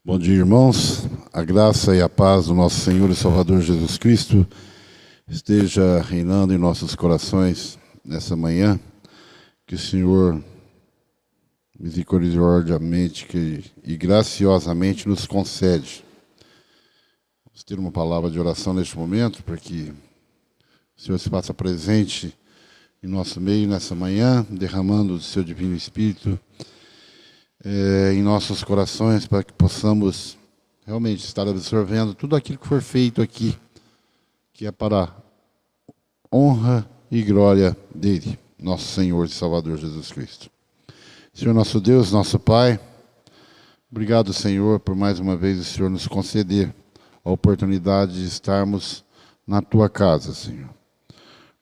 Bom dia, irmãos. A graça e a paz do nosso Senhor e Salvador Jesus Cristo esteja reinando em nossos corações nessa manhã. Que o Senhor misericordiosamente e graciosamente nos concede. Vamos ter uma palavra de oração neste momento, para que o Senhor se faça presente em nosso meio nessa manhã, derramando o seu Divino Espírito em nossos corações, para que possamos realmente estar absorvendo tudo aquilo que for feito aqui, que é para a honra e glória dele, nosso Senhor e Salvador Jesus Cristo. Senhor nosso Deus, nosso Pai, obrigado, Senhor, por mais uma vez o Senhor nos conceder a oportunidade de estarmos na Tua casa, Senhor.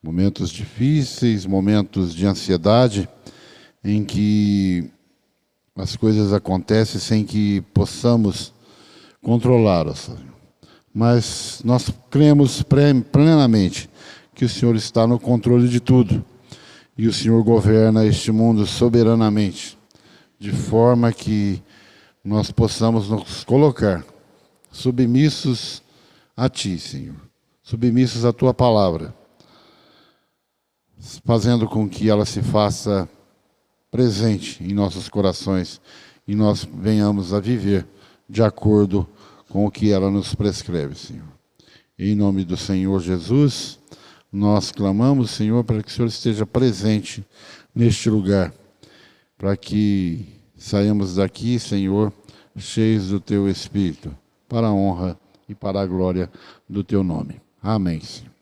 Momentos difíceis, momentos de ansiedade, em que as coisas acontecem sem que possamos controlá-las, Senhor. Mas nós cremos plenamente que o Senhor está no controle de tudo. E o Senhor governa este mundo soberanamente, de forma que nós possamos nos colocar submissos a Ti, Senhor. Submissos à Tua palavra, fazendo com que ela se faça presente em nossos corações e nós venhamos a viver de acordo com o que ela nos prescreve, Senhor. Em nome do Senhor Jesus, nós clamamos, Senhor, para que o Senhor esteja presente neste lugar, para que saímos daqui, Senhor, cheios do Teu Espírito, para a honra e para a glória do Teu nome. Amém, Senhor.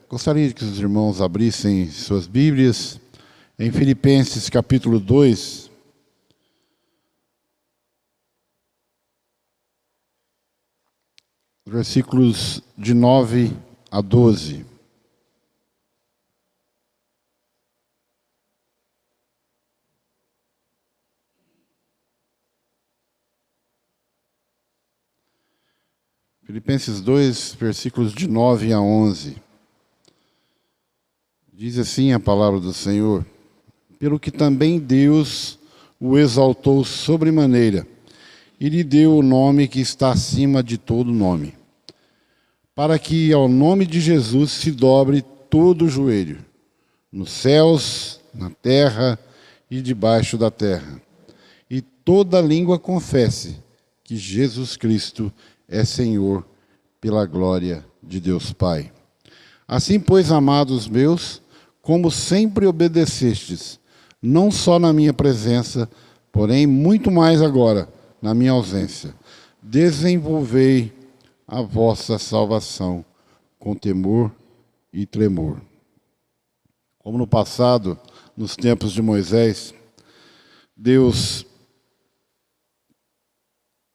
Gostaria que os irmãos abrissem suas Bíblias em Filipenses capítulo 2, versículos de 9 a 12. Filipenses 2, versículos de 9 a 11. Diz assim a palavra do Senhor: pelo que também Deus o exaltou sobremaneira, e lhe deu o nome que está acima de todo nome, para que ao nome de Jesus se dobre todo o joelho, nos céus, na terra e debaixo da terra, e toda língua confesse que Jesus Cristo é Senhor, pela glória de Deus Pai. Assim, pois, amados meus, como sempre obedecestes, não só na minha presença, porém muito mais agora, na minha ausência, desenvolvei a vossa salvação com temor e tremor. Como no passado, nos tempos de Moisés, Deus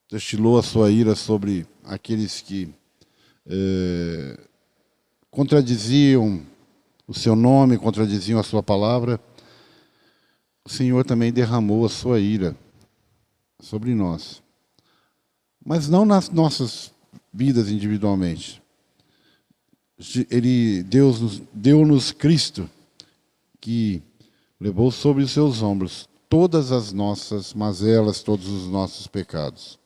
destilou a sua ira sobre aqueles que contradiziam o seu nome, contradiziam a sua palavra. O Senhor também derramou a sua ira sobre nós, mas não nas nossas vidas individualmente. Deus deu-nos Cristo, que levou sobre os seus ombros todas as nossas mazelas, todos os nossos pecados.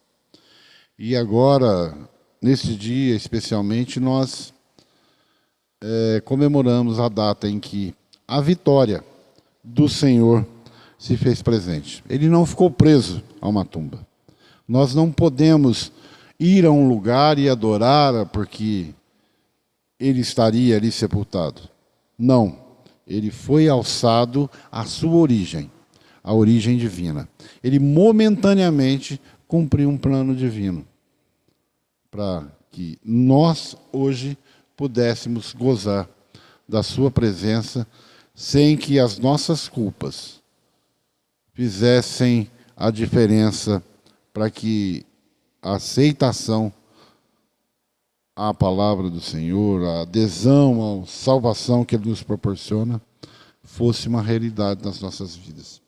E agora, neste dia especialmente, nós comemoramos a data em que a vitória do Senhor se fez presente. Ele não ficou preso a uma tumba. Nós não podemos ir a um lugar e adorar porque ele estaria ali sepultado. Não. Ele foi alçado à sua origem, a origem divina. Ele momentaneamente cumpriu um plano divino, para que nós hoje pudéssemos gozar da sua presença sem que as nossas culpas fizessem a diferença, para que a aceitação à palavra do Senhor, a adesão à salvação que Ele nos proporciona, fosse uma realidade nas nossas vidas.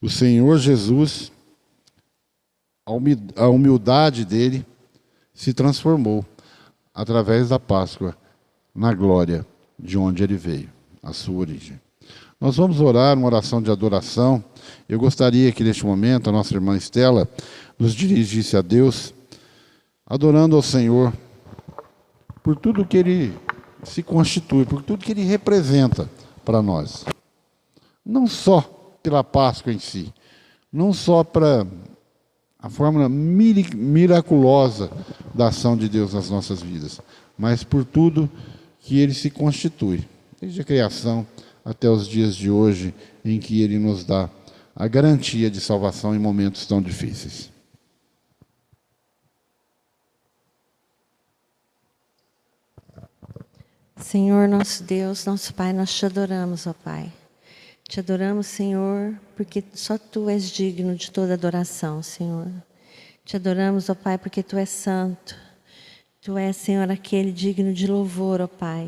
O Senhor Jesus, a humildade dele, se transformou através da Páscoa na glória de onde ele veio, a sua origem. Nós vamos orar uma oração de adoração, Eu gostaria que neste momento a nossa irmã Estela nos dirigisse a Deus, adorando ao Senhor por tudo que Ele se constitui, por tudo que Ele representa para nós. Não só pela Páscoa em si, não só para a fórmula miraculosa da ação de Deus nas nossas vidas, mas por tudo que Ele se constitui, desde a criação até os dias de hoje, em que Ele nos dá a garantia de salvação em momentos tão difíceis. Senhor, nosso Deus, nosso Pai, nós te adoramos, ó Pai. Te adoramos, Senhor, porque só Tu és digno de toda adoração, Senhor. Te adoramos, ó Pai, porque Tu és santo. Tu és, Senhor, aquele digno de louvor, ó Pai.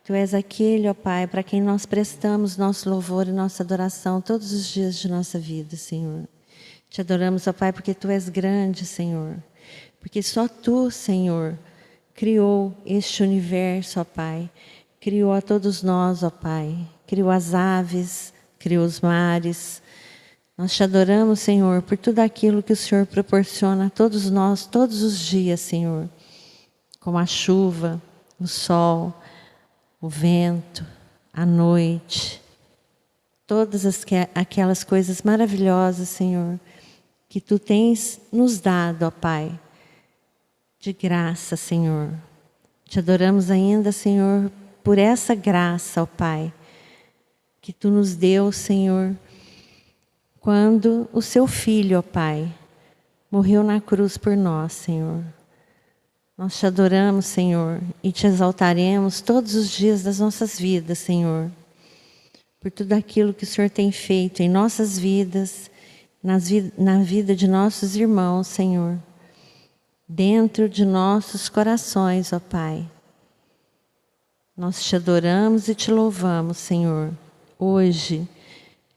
Tu és aquele, ó Pai, para quem nós prestamos nosso louvor e nossa adoração todos os dias de nossa vida, Senhor. Te adoramos, ó Pai, porque Tu és grande, Senhor. Porque só Tu, Senhor, criou este universo, ó Pai. Criou a todos nós, ó Pai. Criou as aves, criou os mares. Nós te adoramos, Senhor, por tudo aquilo que o Senhor proporciona a todos nós, todos os dias, Senhor. Como a chuva, o sol, o vento, a noite. Todas aquelas coisas maravilhosas, Senhor, que Tu tens nos dado, ó Pai. De graça, Senhor. Te adoramos ainda, Senhor, por essa graça, ó Pai, que Tu nos deu, Senhor, quando o Seu Filho, ó Pai, morreu na cruz por nós, Senhor. Nós Te adoramos, Senhor, e Te exaltaremos todos os dias das nossas vidas, Senhor, por tudo aquilo que o Senhor tem feito em nossas vidas, na vida de nossos irmãos, Senhor. Dentro de nossos corações, ó Pai. Nós Te adoramos e Te louvamos, Senhor. Hoje,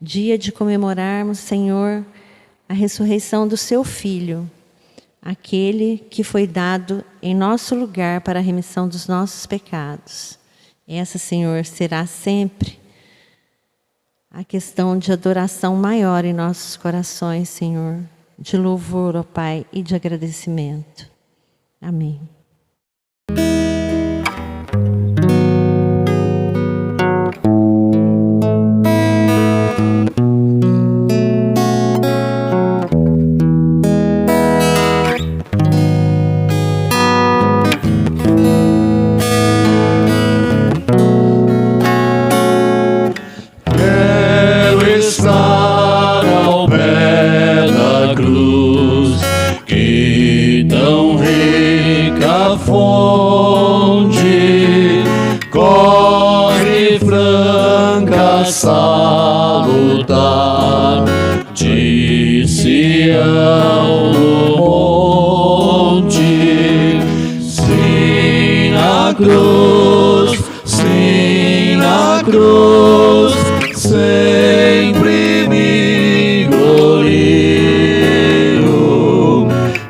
dia de comemorarmos, Senhor, a ressurreição do Seu Filho, aquele que foi dado em nosso lugar para a remissão dos nossos pecados. Essa, Senhor, será sempre a questão de adoração maior em nossos corações, Senhor. De louvor, ó Pai, e de agradecimento. Amém. Quero estar ao pé da cruz, que tão rica fonte corre franca salutar de Sião no monte. Sim, na cruz, sim, na cruz, sempre me glorio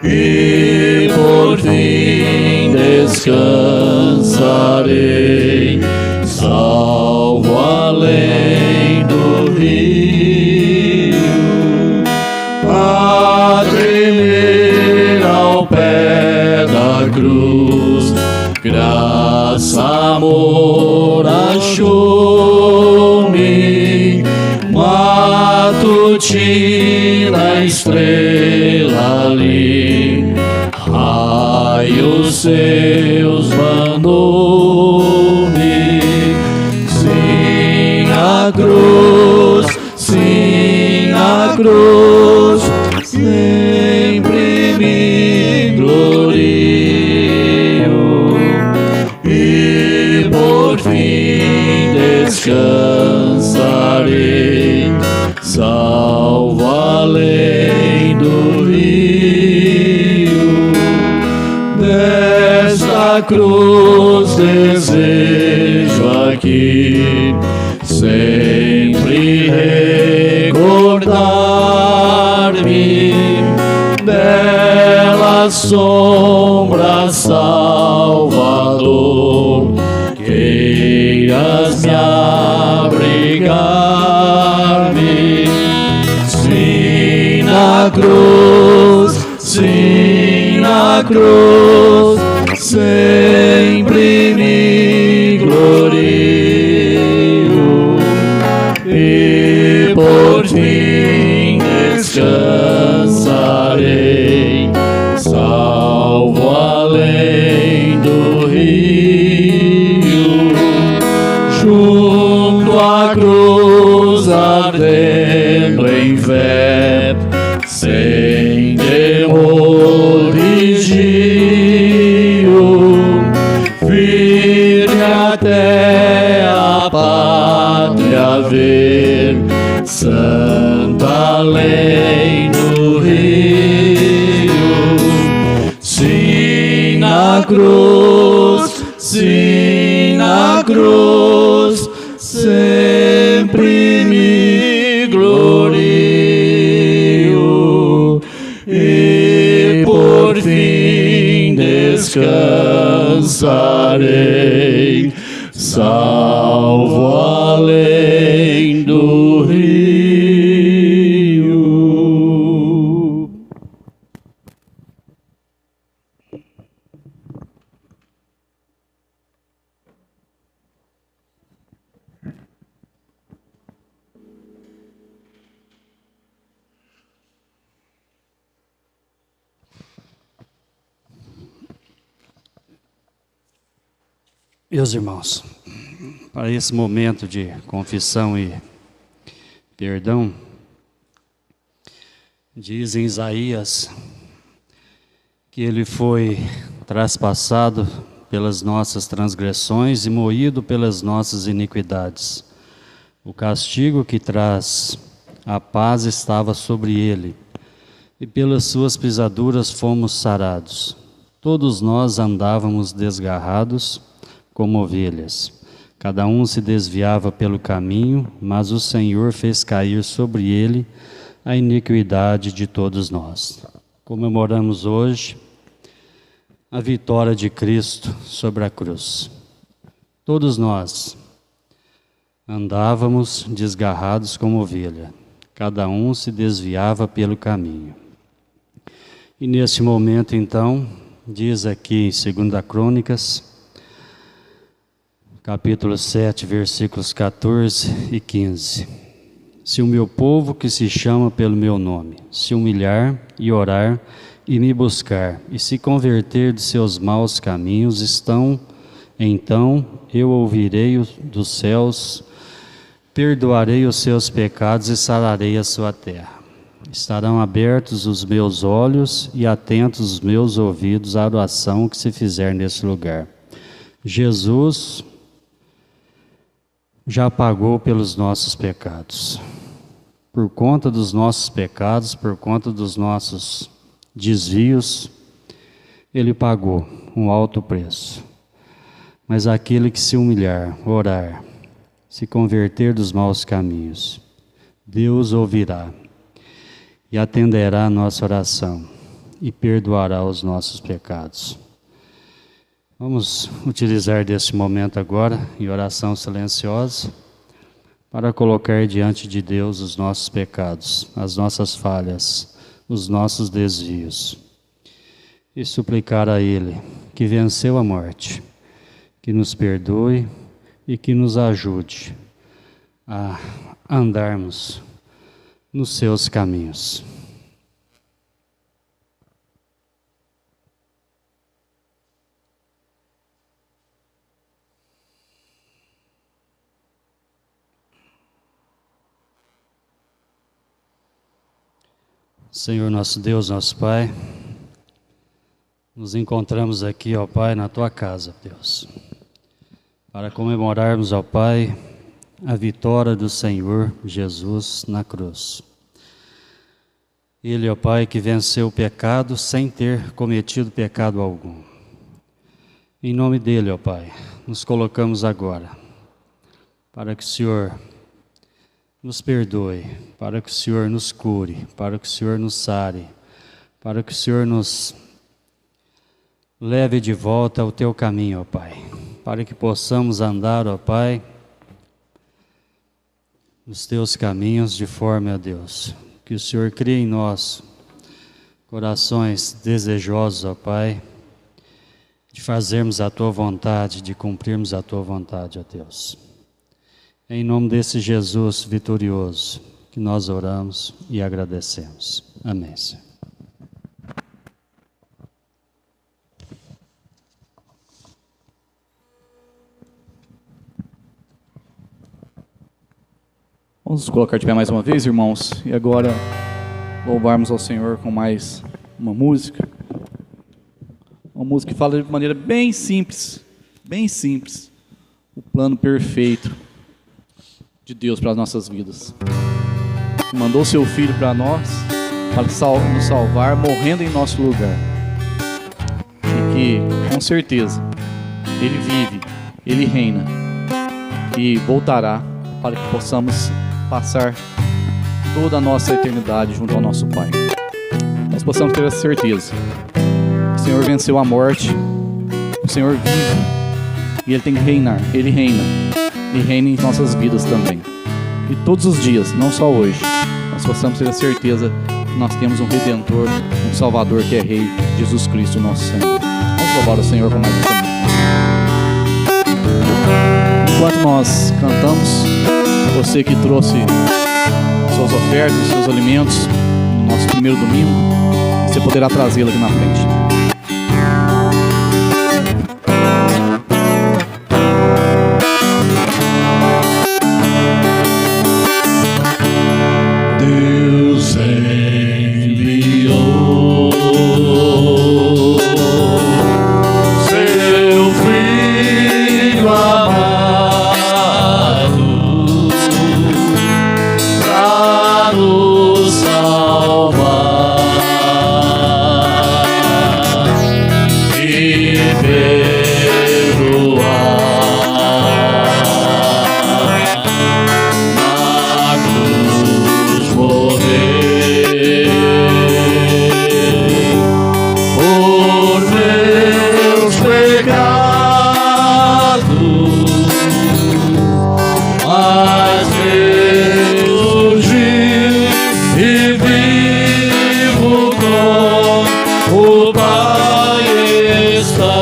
e por fim descansarei, salvo além do rio. A tremer ao pé da cruz, graça, amor achou-me, matutina estrela ali, raios seus mandou-me. Sim, a cruz, sim, a cruz, sempre me glorio e por fim descansarei, salvo além do rio. Desta cruz desejo aqui sempre recordar-me, bela sombra, Salvador, queiras me abrigar-me. na cruz, sim, na cruz, sempre me glorio e por fim descansarei, salvo além do rio, junto à cruz ardendo em fé, sem temor e gio, firme até a pátria ver, santa lei no rio, sim na cruz, sim na cruz, sempre me glorio e por fim descansarei, salvo além do rio. Meus irmãos, para esse momento de confissão e perdão, diz em Isaías que ele foi traspassado pelas nossas transgressões e moído pelas nossas iniquidades. O castigo que traz a paz estava sobre ele, e pelas suas pisaduras fomos sarados. Todos nós andávamos desgarrados como ovelhas. Cada um se desviava pelo caminho, mas o Senhor fez cair sobre ele a iniquidade de todos nós. Comemoramos hoje a vitória de Cristo sobre a cruz. Todos nós andávamos desgarrados como ovelha. Cada um se desviava pelo caminho. E nesse momento, então, diz aqui em 2 Crônicas, capítulo 7, versículos 14 e 15. Se o meu povo que se chama pelo meu nome se humilhar e orar e me buscar e se converter de seus maus caminhos, então eu ouvirei dos céus, perdoarei os seus pecados e sararei a sua terra. Estarão abertos os meus olhos e atentos os meus ouvidos à oração que se fizer nesse lugar. Jesus já pagou pelos nossos pecados. Por conta dos nossos pecados, por conta dos nossos desvios, Ele pagou um alto preço. Mas aquele que se humilhar, orar, se converter dos maus caminhos, Deus ouvirá e atenderá a nossa oração e perdoará os nossos pecados. Vamos utilizar desse momento agora, em oração silenciosa, para colocar diante de Deus os nossos pecados, as nossas falhas, os nossos desvios, e suplicar a Ele que venceu a morte, que nos perdoe e que nos ajude a andarmos nos seus caminhos. Senhor nosso Deus, nosso Pai, nos encontramos aqui, ó Pai, na Tua casa, Deus, para comemorarmos, ó Pai, a vitória do Senhor Jesus na cruz. Ele, ó Pai, que venceu o pecado sem ter cometido pecado algum. Em nome dele, ó Pai, nos colocamos agora, para que o Senhor nos perdoe, para que o Senhor nos cure, para que o Senhor nos sare, para que o Senhor nos leve de volta ao Teu caminho, ó Pai, para que possamos andar, ó Pai, nos Teus caminhos de forma, ó Deus, que o Senhor crie em nós corações desejosos, ó Pai, de fazermos a Tua vontade, de cumprirmos a Tua vontade, ó Deus. É em nome desse Jesus vitorioso que nós oramos e agradecemos. Amém, Senhor. Vamos nos colocar de pé mais uma vez, irmãos, e agora louvarmos ao Senhor com mais uma música. Uma música que fala de maneira bem simples, o plano perfeito de Deus para as nossas vidas. Mandou seu Filho para nós, para nos salvar, morrendo em nosso lugar. E que, com certeza, Ele vive, Ele reina e voltará para que possamos passar toda a nossa eternidade junto ao nosso Pai. Nós possamos ter essa certeza. O Senhor venceu a morte, o Senhor vive e Ele tem que reinar. Ele reina e reina em nossas vidas também. E todos os dias, não só hoje, nós possamos ter a certeza que nós temos um Redentor, um Salvador que é Rei, Jesus Cristo, nosso Senhor. Vamos louvar o Senhor com mais essa música. Enquanto nós cantamos, você que trouxe suas ofertas, seus alimentos no nosso primeiro domingo, você poderá trazê-lo aqui na frente. Deus enviou seu Filho amado para nos salvar e perdoar. Na cruz morrer por meus pecados, mas ressurgiu e vivo com o Pai está.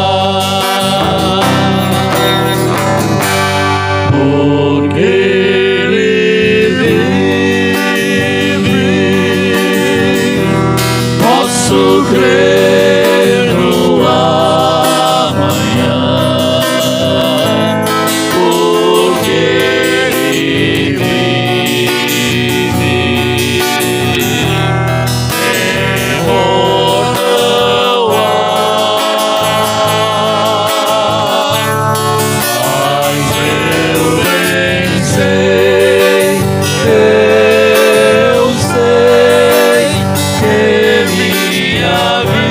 Porque Ele vive, posso crer no amanhã. Porque Ele vive, temor não há. Mas eu sei que minha vida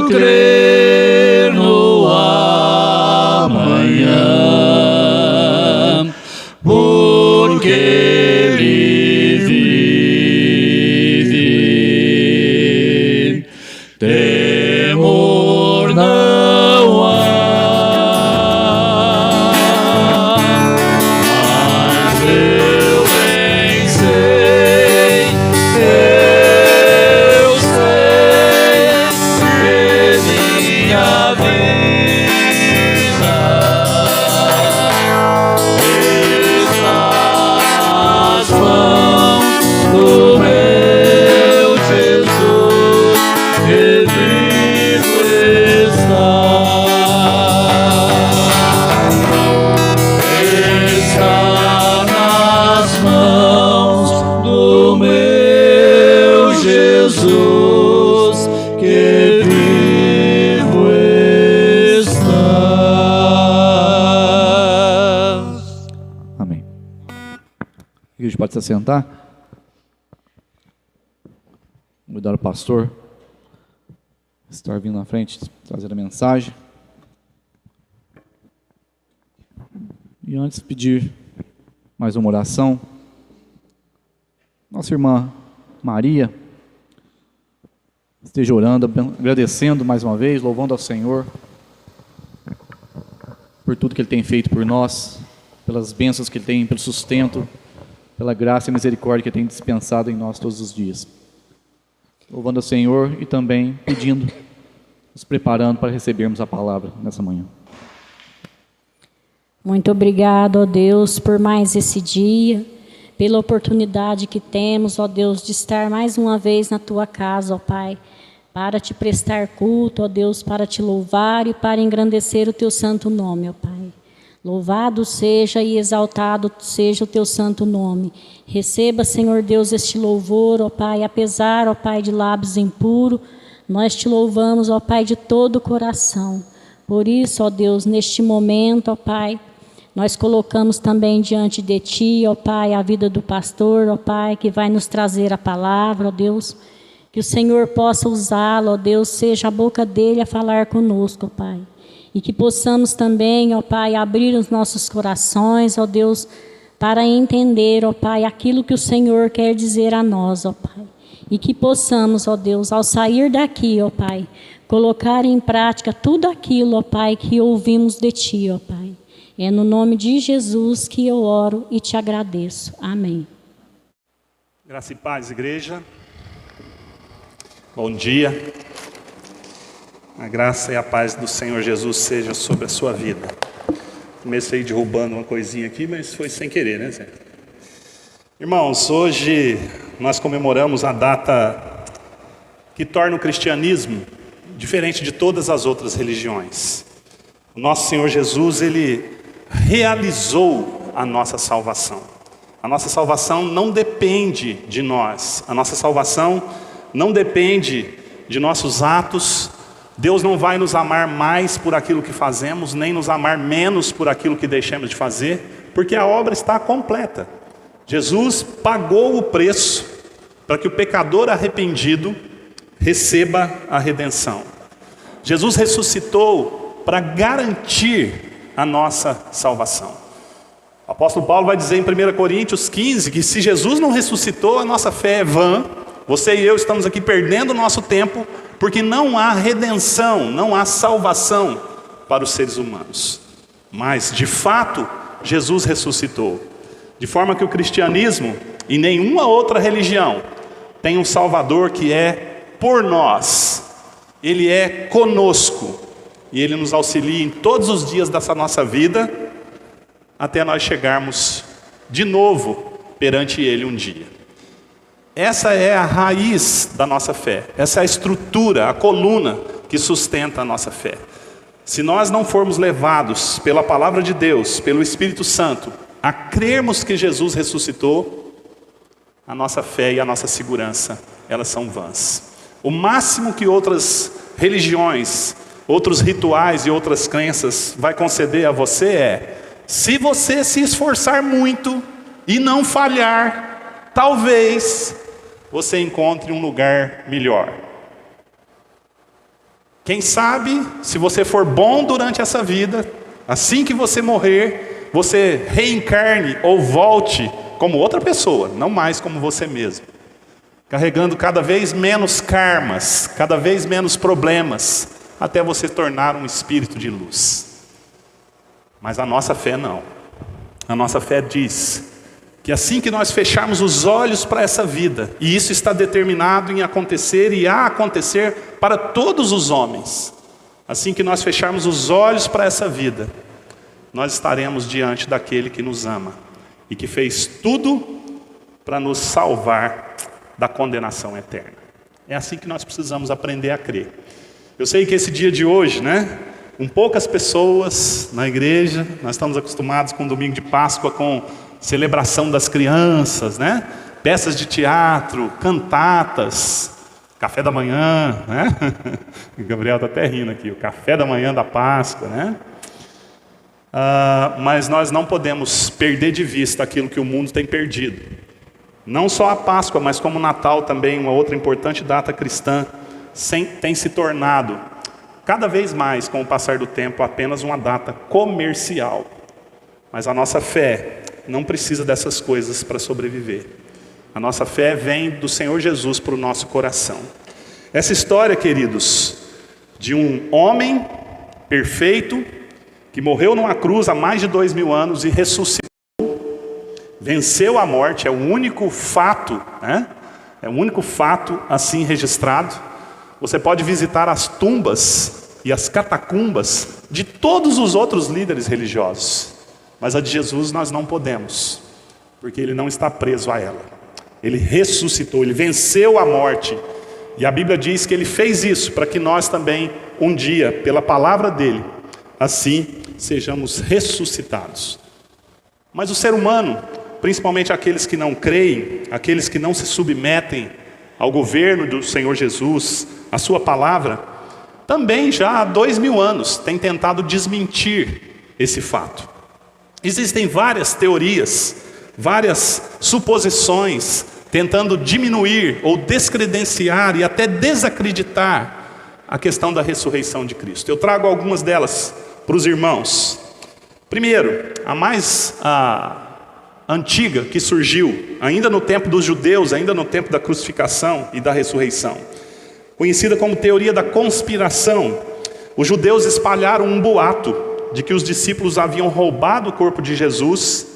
crer no amanhã, porque Ele vive. Temor não há, mas eu bem sei, eu sei que minha vida está nas mãos do meu Jesus, que vivo está. Está nas mãos do meu Jesus, que vivo está. Amém. A igreja pode se assentar. Convidar o pastor estar vindo na frente, trazer a mensagem. E antes pedir mais uma oração. Nossa irmã Maria esteja orando, agradecendo mais uma vez, louvando ao Senhor por tudo que Ele tem feito por nós, pelas bênçãos que Ele tem, pelo sustento, pela graça e misericórdia que Ele tem dispensado em nós todos os dias. Louvando ao Senhor e também pedindo, nos preparando para recebermos a palavra nessa manhã. Muito obrigado, ó Deus, por mais esse dia, pela oportunidade que temos, ó Deus, de estar mais uma vez na Tua casa, ó Pai, para Te prestar culto, ó Deus, para Te louvar e para engrandecer o Teu santo nome, ó Pai. Louvado seja e exaltado seja o Teu santo nome. Receba, Senhor Deus, este louvor, ó Pai, apesar, ó Pai, de lábios impuros, nós Te louvamos, ó Pai, de todo o coração. Por isso, ó Deus, neste momento, ó Pai, nós colocamos também diante de Ti, ó Pai, a vida do pastor, ó Pai, que vai nos trazer a palavra, ó Deus, que o Senhor possa usá-lo, ó Deus, seja a boca dele a falar conosco, ó Pai. E que possamos também, ó Pai, abrir os nossos corações, ó Deus, para entender, ó Pai, aquilo que o Senhor quer dizer a nós, ó Pai. E que possamos, ó Deus, ao sair daqui, ó Pai, colocar em prática tudo aquilo, ó Pai, que ouvimos de Ti, ó Pai. É no nome de Jesus que eu oro e Te agradeço. Amém. Graça e paz, igreja. Bom dia. A graça e a paz do Senhor Jesus seja sobre a sua vida. Comecei derrubando uma coisinha aqui, mas foi sem querer, né, Zé? Irmãos, hoje nós comemoramos a data que torna o cristianismo diferente de todas as outras religiões. O nosso Senhor Jesus, Ele realizou a nossa salvação. A nossa salvação não depende de nós. A nossa salvação não depende de nossos atos. Deus não vai nos amar mais por aquilo que fazemos, nem nos amar menos por aquilo que deixamos de fazer, porque a obra está completa. Jesus pagou o preço para que o pecador arrependido receba a redenção. Jesus ressuscitou para garantir a nossa salvação. O apóstolo Paulo vai dizer em 1 Coríntios 15 que se Jesus não ressuscitou, a nossa fé é vã. Você e eu estamos aqui perdendo o nosso tempo, porque não há redenção, não há salvação para os seres humanos. Mas, de fato, Jesus ressuscitou. De forma que o cristianismo e nenhuma outra religião tem um Salvador que é por nós. Ele é conosco. E Ele nos auxilia em todos os dias dessa nossa vida, até nós chegarmos de novo perante Ele um dia. Essa é a raiz da nossa fé. Essa é a estrutura, a coluna que sustenta a nossa fé. Se nós não formos levados pela palavra de Deus, pelo Espírito Santo, a crermos que Jesus ressuscitou, a nossa fé e a nossa segurança, elas são vãs. O máximo que outras religiões, outros rituais e outras crenças vai conceder a você é: se você se esforçar muito e não falhar, talvez você encontre um lugar melhor. Quem sabe, se você for bom durante essa vida, assim que você morrer, você reencarne ou volte como outra pessoa, não mais como você mesmo, carregando cada vez menos karmas, cada vez menos problemas, até você tornar um espírito de luz. Mas a nossa fé não. A nossa fé diz que assim que nós fecharmos os olhos para essa vida, e isso está determinado em acontecer e a acontecer para todos os homens, assim que nós fecharmos os olhos para essa vida, nós estaremos diante daquele que nos ama e que fez tudo para nos salvar da condenação eterna. É assim que nós precisamos aprender a crer. Eu sei que esse dia de hoje, com poucas pessoas na igreja, nós estamos acostumados com o domingo de Páscoa, com celebração das crianças, peças de teatro, cantatas, café da manhã, O Gabriel está até rindo aqui, o café da manhã da Páscoa, mas nós não podemos perder de vista aquilo que o mundo tem perdido. Não só a Páscoa, mas como o Natal também, uma outra importante data cristã, tem se tornado, cada vez mais com o passar do tempo, apenas uma data comercial. Mas a nossa fé não precisa dessas coisas para sobreviver. A nossa fé vem do Senhor Jesus para o nosso coração. Essa história, queridos, de um homem perfeito, que morreu numa cruz há mais de 2000 anos e ressuscitou, venceu a morte, é o único fato, É o único fato assim registrado. Você pode visitar as tumbas e as catacumbas de todos os outros líderes religiosos, mas a de Jesus nós não podemos, porque ele não está preso a ela. Ele ressuscitou, ele venceu a morte, e a Bíblia diz que ele fez isso para que nós também, um dia, pela palavra dele, assim sejamos ressuscitados. Mas o ser humano, principalmente aqueles que não creem, aqueles que não se submetem ao governo do Senhor Jesus, à sua palavra, também já há 2000 anos tem tentado desmentir esse fato. Existem várias teorias, várias suposições, tentando diminuir ou descredenciar e até desacreditar a questão da ressurreição de Cristo. Eu trago algumas delas para os irmãos. Primeiro, a mais antiga que surgiu, ainda no tempo dos judeus, ainda no tempo da crucificação e da ressurreição, conhecida como teoria da conspiração. Os judeus espalharam um boato de que os discípulos haviam roubado o corpo de Jesus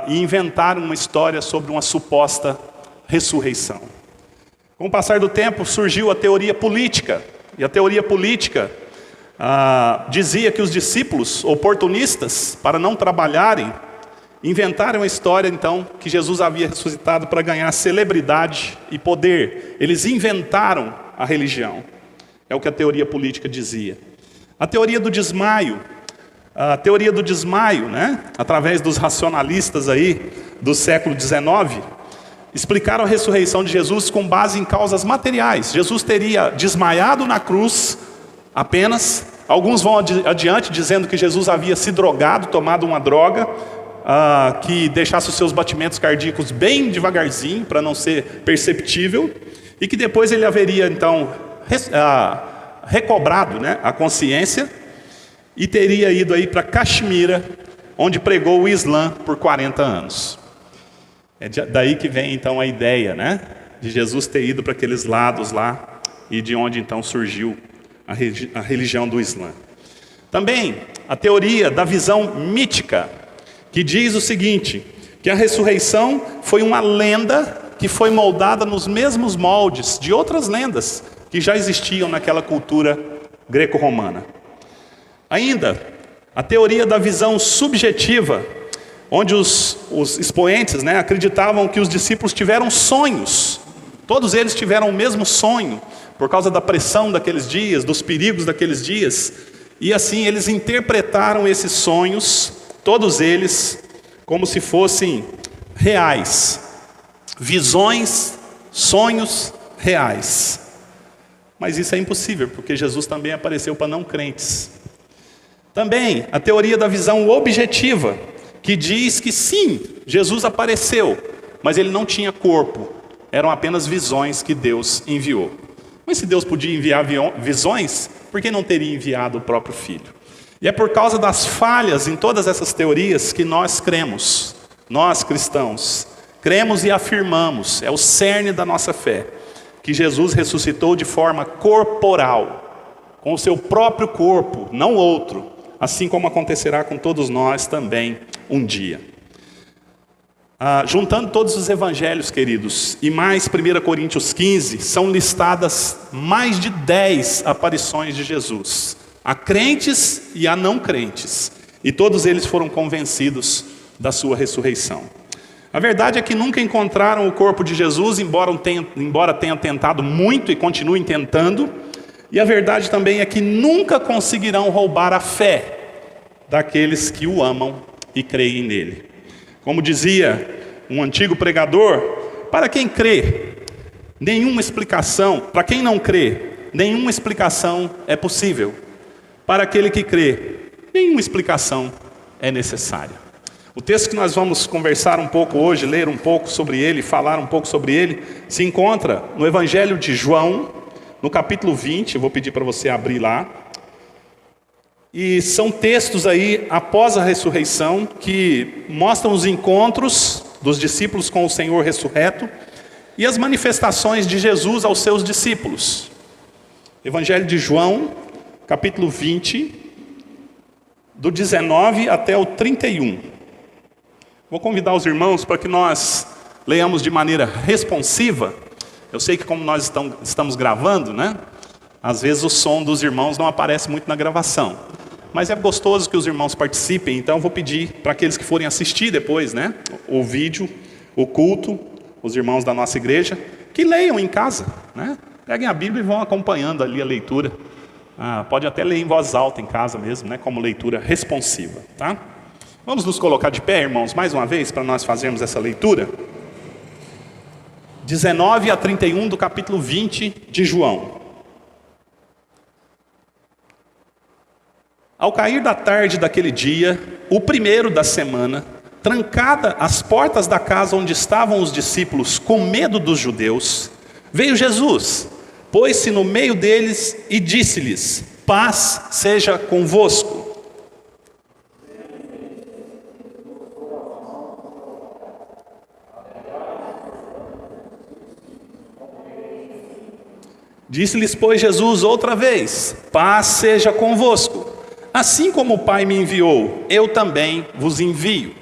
e inventaram uma história sobre uma suposta ressurreição. Com o passar do tempo surgiu a teoria política, e a teoria política dizia que os discípulos oportunistas, para não trabalharem, inventaram a história então que Jesus havia ressuscitado para ganhar celebridade e poder. Eles inventaram a religião, é o que a teoria política dizia. A teoria do desmaio, através dos racionalistas aí do século XIX, explicaram a ressurreição de Jesus com base em causas materiais. Jesus teria desmaiado na cruz apenas. Alguns vão adiante dizendo que Jesus havia se drogado, tomado uma droga que deixasse os seus batimentos cardíacos bem devagarzinho, para não ser perceptível, e que depois ele haveria então recobrado a consciência e teria ido aí para Caxemira, onde pregou o Islã por 40 anos. É daí que vem então a ideia, de Jesus ter ido para aqueles lados lá, e de onde então surgiu a religião do Islã. Também a teoria da visão mítica, que diz o seguinte, que a ressurreição foi uma lenda que foi moldada nos mesmos moldes de outras lendas que já existiam naquela cultura greco-romana. Ainda, a teoria da visão subjetiva, onde os expoentes acreditavam que os discípulos tiveram sonhos. Todos eles tiveram o mesmo sonho, por causa da pressão daqueles dias, dos perigos daqueles dias. E assim eles interpretaram esses sonhos, todos eles, como se fossem reais. Visões, sonhos reais. Mas isso é impossível, porque Jesus também apareceu para não crentes. Também a teoria da visão objetiva, que diz que sim, Jesus apareceu, mas ele não tinha corpo, eram apenas visões que Deus enviou. Mas se Deus podia enviar visões, por que não teria enviado o próprio Filho? E é por causa das falhas em todas essas teorias que nós cremos, nós cristãos, cremos e afirmamos, é o cerne da nossa fé, que Jesus ressuscitou de forma corporal, com o seu próprio corpo, não outro, assim como acontecerá com todos nós também um dia. Juntando todos os evangelhos, queridos, e mais 1 Coríntios 15, são listadas mais de 10 aparições de Jesus, a crentes e a não crentes, e todos eles foram convencidos da sua ressurreição. A verdade é que nunca encontraram o corpo de Jesus, embora tenham tentado muito e continuem tentando, e a verdade também é que nunca conseguirão roubar a fé daqueles que o amam e creem nele. Como dizia um antigo pregador, para quem crê, nenhuma explicação, para quem não crê, nenhuma explicação é possível. Para aquele que crê, nenhuma explicação é necessária. O texto que nós vamos conversar um pouco hoje, ler um pouco sobre ele, falar um pouco sobre ele, se encontra no Evangelho de João, no capítulo 20, eu vou pedir para você abrir lá. E são textos aí, após a ressurreição, que mostram os encontros dos discípulos com o Senhor ressurreto e as manifestações de Jesus aos seus discípulos. Evangelho de João, capítulo 20, do 19 até o 31. Vou convidar os irmãos para que nós leiamos de maneira responsiva. Eu sei que como nós estamos gravando, né? Às vezes o som dos irmãos não aparece muito na gravação. Mas é gostoso que os irmãos participem, então eu vou pedir para aqueles que forem assistir depois, né? O vídeo, o culto, os irmãos da nossa igreja, que leiam em casa, né? Peguem a Bíblia e vão acompanhando ali a leitura. Pode até ler em voz alta em casa mesmo, né? Como leitura responsiva, tá? Vamos nos colocar de pé, irmãos, mais uma vez, para nós fazermos essa leitura. 19 a 31 do capítulo 20 de João. Ao cair da tarde daquele dia, o primeiro da semana, trancada as portas da casa onde estavam os discípulos com medo dos judeus, veio Jesus, pôs-se no meio deles e disse-lhes: paz seja convosco. Disse-lhes, pois, Jesus outra vez: paz seja convosco. Assim como o Pai me enviou, eu também vos envio.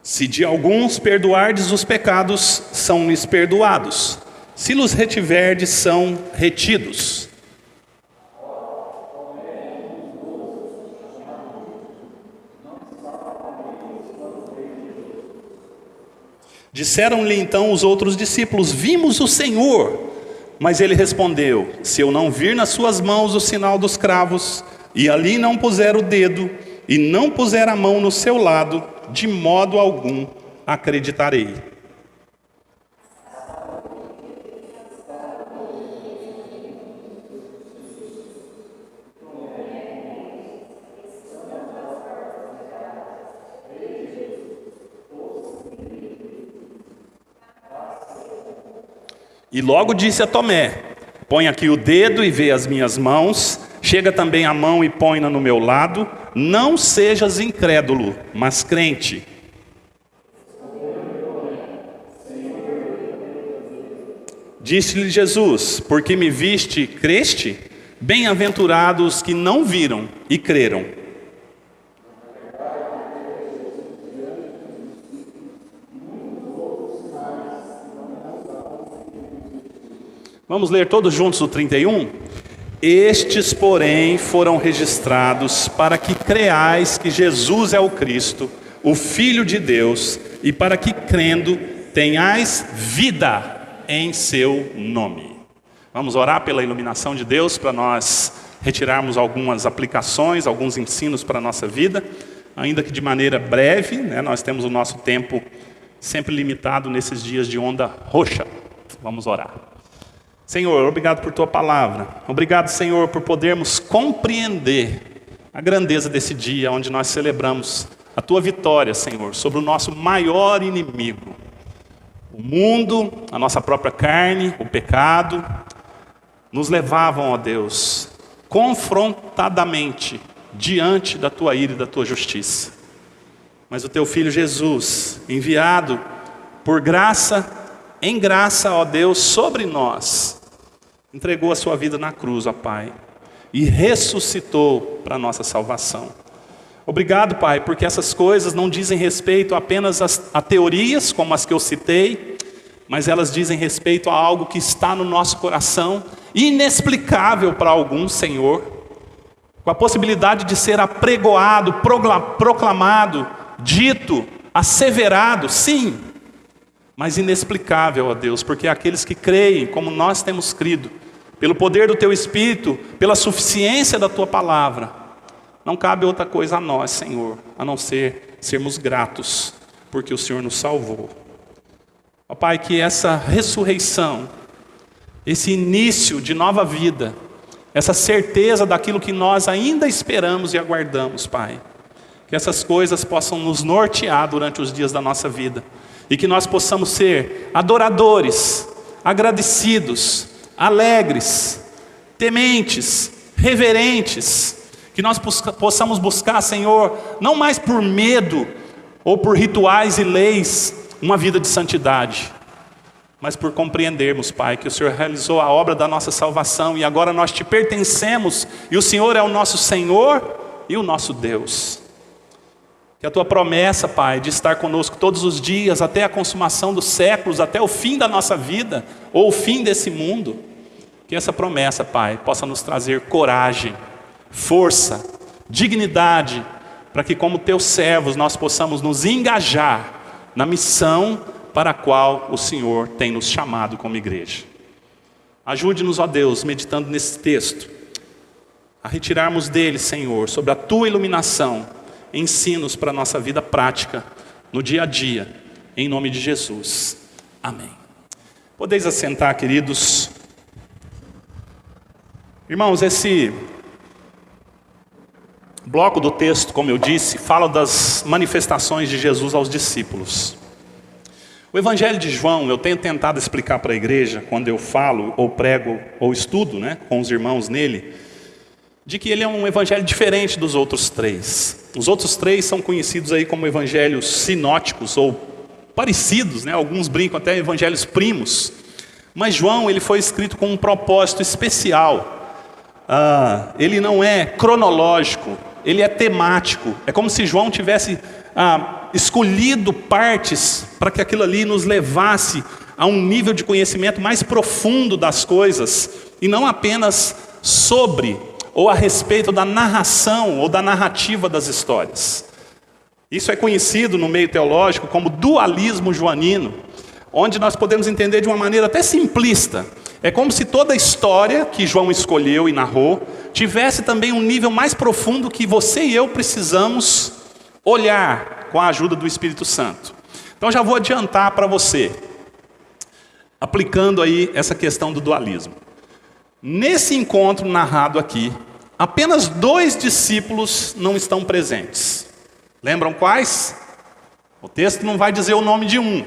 Se de alguns perdoardes os pecados, são-lhes perdoados. Se los retiverdes, são retidos. Disseram-lhe então os outros discípulos: vimos o Senhor. Mas ele respondeu: se eu não vir nas suas mãos o sinal dos cravos, e ali não puser o dedo, e não puser a mão no seu lado, de modo algum acreditarei. E logo disse a Tomé: põe aqui o dedo e vê as minhas mãos, chega também a mão e põe-na no meu lado, não sejas incrédulo, mas crente. Disse-lhe Jesus: porque me viste, creste? Bem-aventurados os que não viram e creram. Vamos ler todos juntos o 31? Estes, porém, foram registrados para que creais que Jesus é o Cristo, o Filho de Deus, e para que, crendo, tenhais vida em seu nome. Vamos orar pela iluminação de Deus, para nós retirarmos algumas aplicações, alguns ensinos para a nossa vida, ainda que de maneira breve, né? Nós temos o nosso tempo sempre limitado nesses dias de onda roxa. Vamos orar. Senhor, obrigado por Tua palavra. Obrigado, Senhor, por podermos compreender a grandeza desse dia onde nós celebramos a tua vitória, Senhor, sobre o nosso maior inimigo. O mundo, a nossa própria carne, o pecado, nos levavam, ó Deus, confrontadamente diante da tua ira e da tua justiça. Mas o teu Filho Jesus, enviado por graça, em graça, ó Deus, sobre nós, entregou a sua vida na cruz, ó Pai, e ressuscitou para a nossa salvação. Obrigado, Pai, porque essas coisas não dizem respeito apenas a teorias, como as que eu citei, mas elas dizem respeito a algo que está no nosso coração, inexplicável para alguns, Senhor, com a possibilidade de ser apregoado, proclamado, dito, asseverado, sim, mas inexplicável, ó Deus, porque aqueles que creem, como nós temos crido, pelo poder do Teu Espírito, pela suficiência da Tua Palavra, não cabe outra coisa a nós, Senhor, a não ser sermos gratos, porque o Senhor nos salvou. Ó Pai, que essa ressurreição, esse início de nova vida, essa certeza daquilo que nós ainda esperamos e aguardamos, Pai, que essas coisas possam nos nortear durante os dias da nossa vida, e que nós possamos ser adoradores, agradecidos, alegres, tementes, reverentes, que nós possamos buscar, Senhor, não mais por medo ou por rituais e leis, uma vida de santidade, mas por compreendermos, Pai, que o Senhor realizou a obra da nossa salvação e agora nós Te pertencemos e o Senhor é o nosso Senhor e o nosso Deus. Que a Tua promessa, Pai, de estar conosco todos os dias, até a consumação dos séculos, até o fim da nossa vida, ou o fim desse mundo, que essa promessa, Pai, possa nos trazer coragem, força, dignidade, para que como Teus servos nós possamos nos engajar na missão para a qual o Senhor tem nos chamado como igreja. Ajude-nos, ó Deus, meditando nesse texto, a retirarmos dele, Senhor, sobre a Tua iluminação, ensinos para a nossa vida prática, no dia a dia, em nome de Jesus. Amém. Podeis assentar, queridos. Irmãos, esse bloco do texto, como eu disse, fala das manifestações de Jesus aos discípulos. O Evangelho de João, eu tenho tentado explicar para a igreja, quando eu falo, ou prego, ou estudo, com os irmãos nele, de que ele é um evangelho diferente dos outros três. Os outros três são conhecidos aí como evangelhos sinóticos, ou parecidos, alguns brincam até evangelhos primos. Mas João, ele foi escrito com um propósito especial. Ele não é cronológico, ele é temático. É como se João tivesse escolhido partes para que aquilo ali nos levasse a um nível de conhecimento mais profundo das coisas, e não apenas sobre ou a respeito da narração ou da narrativa das histórias. Isso é conhecido no meio teológico como dualismo joanino, onde nós podemos entender de uma maneira até simplista. É como se toda a história que João escolheu e narrou tivesse também um nível mais profundo que você e eu precisamos olhar com a ajuda do Espírito Santo. Então já vou adiantar para você, aplicando aí essa questão do dualismo. Nesse encontro narrado aqui, apenas 2 discípulos não estão presentes. Lembram quais? O texto não vai dizer o nome de um,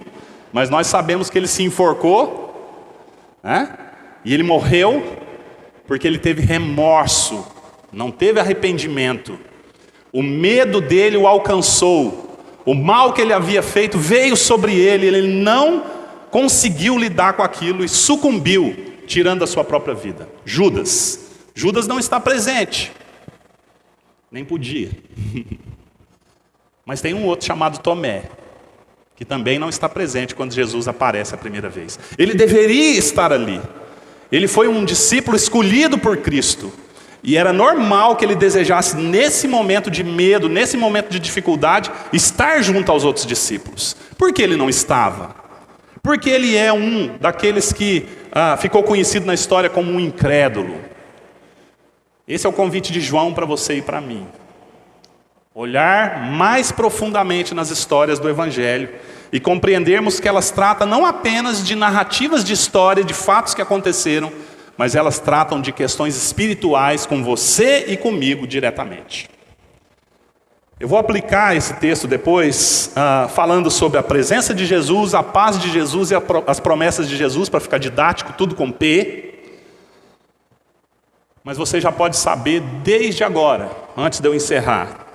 mas nós sabemos que ele se enforcou, e ele morreu porque ele teve remorso, não teve arrependimento. O medo dele o alcançou, o mal que ele havia feito veio sobre ele, ele não conseguiu lidar com aquilo e sucumbiu, tirando a sua própria vida. Judas não está presente, nem podia. Mas tem um outro chamado Tomé, que também não está presente quando Jesus aparece a primeira vez. Ele deveria estar ali. Ele foi um discípulo escolhido por Cristo, e era normal que ele desejasse, nesse momento de medo, nesse momento de dificuldade, estar junto aos outros discípulos. Por que ele não estava? Porque ele é um daqueles que ficou conhecido na história como um incrédulo. Esse é o convite de João para você e para mim. Olhar mais profundamente nas histórias do Evangelho e compreendermos que elas tratam não apenas de narrativas de história, de fatos que aconteceram, mas elas tratam de questões espirituais com você e comigo diretamente. Eu vou aplicar esse texto depois, falando sobre a presença de Jesus, a paz de Jesus e as promessas de Jesus, para ficar didático, tudo com P. Mas você já pode saber desde agora, antes de eu encerrar,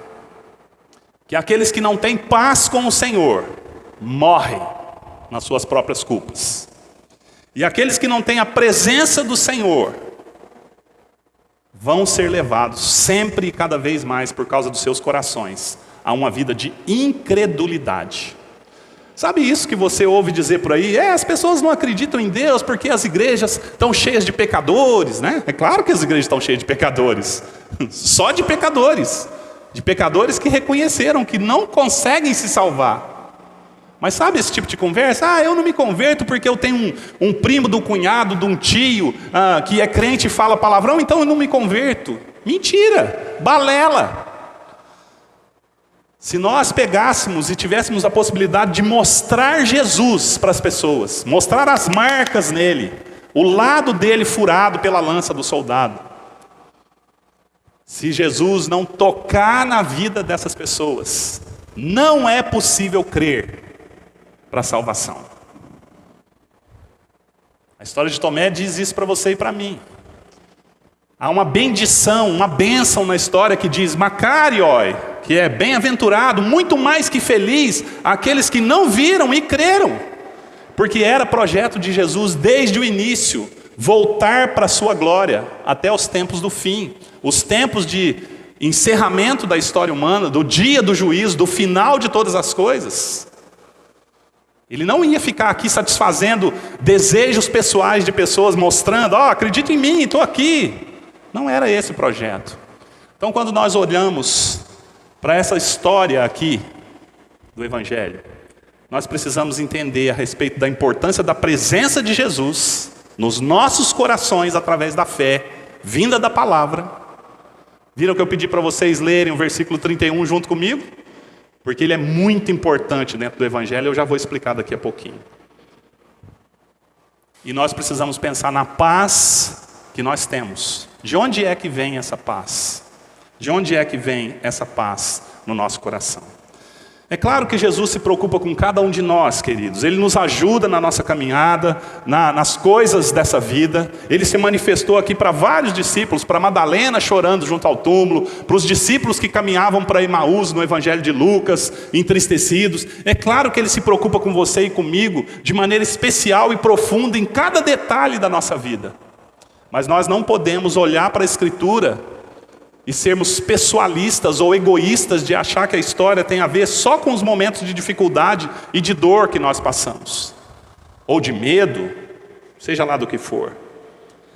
que aqueles que não têm paz com o Senhor, morrem nas suas próprias culpas. E aqueles que não têm a presença do Senhor, vão ser levados sempre e cada vez mais, por causa dos seus corações, a uma vida de incredulidade. Sabe isso que você ouve dizer por aí? As pessoas não acreditam em Deus porque as igrejas estão cheias de pecadores, né? É claro que as igrejas estão cheias de pecadores. Só de pecadores. De pecadores que reconheceram que não conseguem se salvar. Mas sabe esse tipo de conversa? Eu não me converto porque eu tenho um primo do cunhado, de um tio, que é crente e fala palavrão, então eu não me converto. Mentira, balela. Se nós pegássemos e tivéssemos a possibilidade de mostrar Jesus para as pessoas, mostrar as marcas nele, o lado dele furado pela lança do soldado, se Jesus não tocar na vida dessas pessoas, não é possível crer para a salvação. A história de Tomé diz isso para você e para mim. Há uma bendição, uma bênção na história que diz Macarioi, que é bem-aventurado, muito mais que feliz, aqueles que não viram e creram. Porque era projeto de Jesus desde o início, voltar para a sua glória, até os tempos do fim. Os tempos de encerramento da história humana, do dia do juízo, do final de todas as coisas. Ele não ia ficar aqui satisfazendo desejos pessoais de pessoas, mostrando, acredita em mim, estou aqui. Não era esse o projeto. Então, quando nós olhamos para essa história aqui do Evangelho, nós precisamos entender a respeito da importância da presença de Jesus nos nossos corações através da fé, vinda da palavra. Viram que eu pedi para vocês lerem o versículo 31 junto comigo? Porque ele é muito importante dentro do Evangelho, eu já vou explicar daqui a pouquinho. E nós precisamos pensar na paz que nós temos. De onde é que vem essa paz? De onde é que vem essa paz no nosso coração? É claro que Jesus se preocupa com cada um de nós, queridos. Ele nos ajuda na nossa caminhada, nas coisas dessa vida. Ele se manifestou aqui para vários discípulos, para Madalena chorando junto ao túmulo, para os discípulos que caminhavam para Emaús no Evangelho de Lucas, entristecidos. É claro que Ele se preocupa com você e comigo de maneira especial e profunda em cada detalhe da nossa vida. Mas nós não podemos olhar para a Escritura e sermos pessoalistas ou egoístas de achar que a história tem a ver só com os momentos de dificuldade e de dor que nós passamos. Ou de medo, seja lá do que for.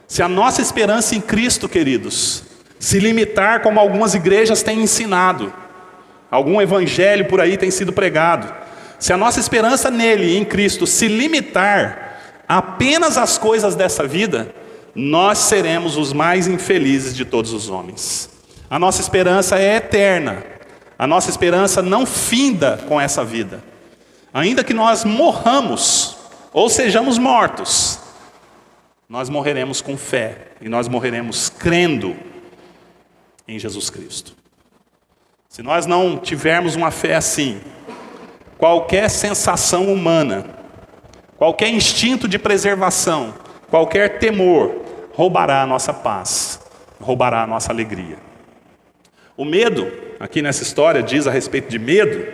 Se a nossa esperança em Cristo, queridos, se limitar como algumas igrejas têm ensinado, algum evangelho por aí tem sido pregado, se a nossa esperança nele, em Cristo, se limitar apenas às coisas dessa vida, nós seremos os mais infelizes de todos os homens. A nossa esperança é eterna. A nossa esperança não finda com essa vida. Ainda que nós morramos, ou sejamos mortos, nós morreremos com fé. E nós morreremos crendo em Jesus Cristo. Se nós não tivermos uma fé assim, qualquer sensação humana, qualquer instinto de preservação, qualquer temor, roubará a nossa paz, roubará a nossa alegria. O medo, aqui nessa história diz a respeito de medo,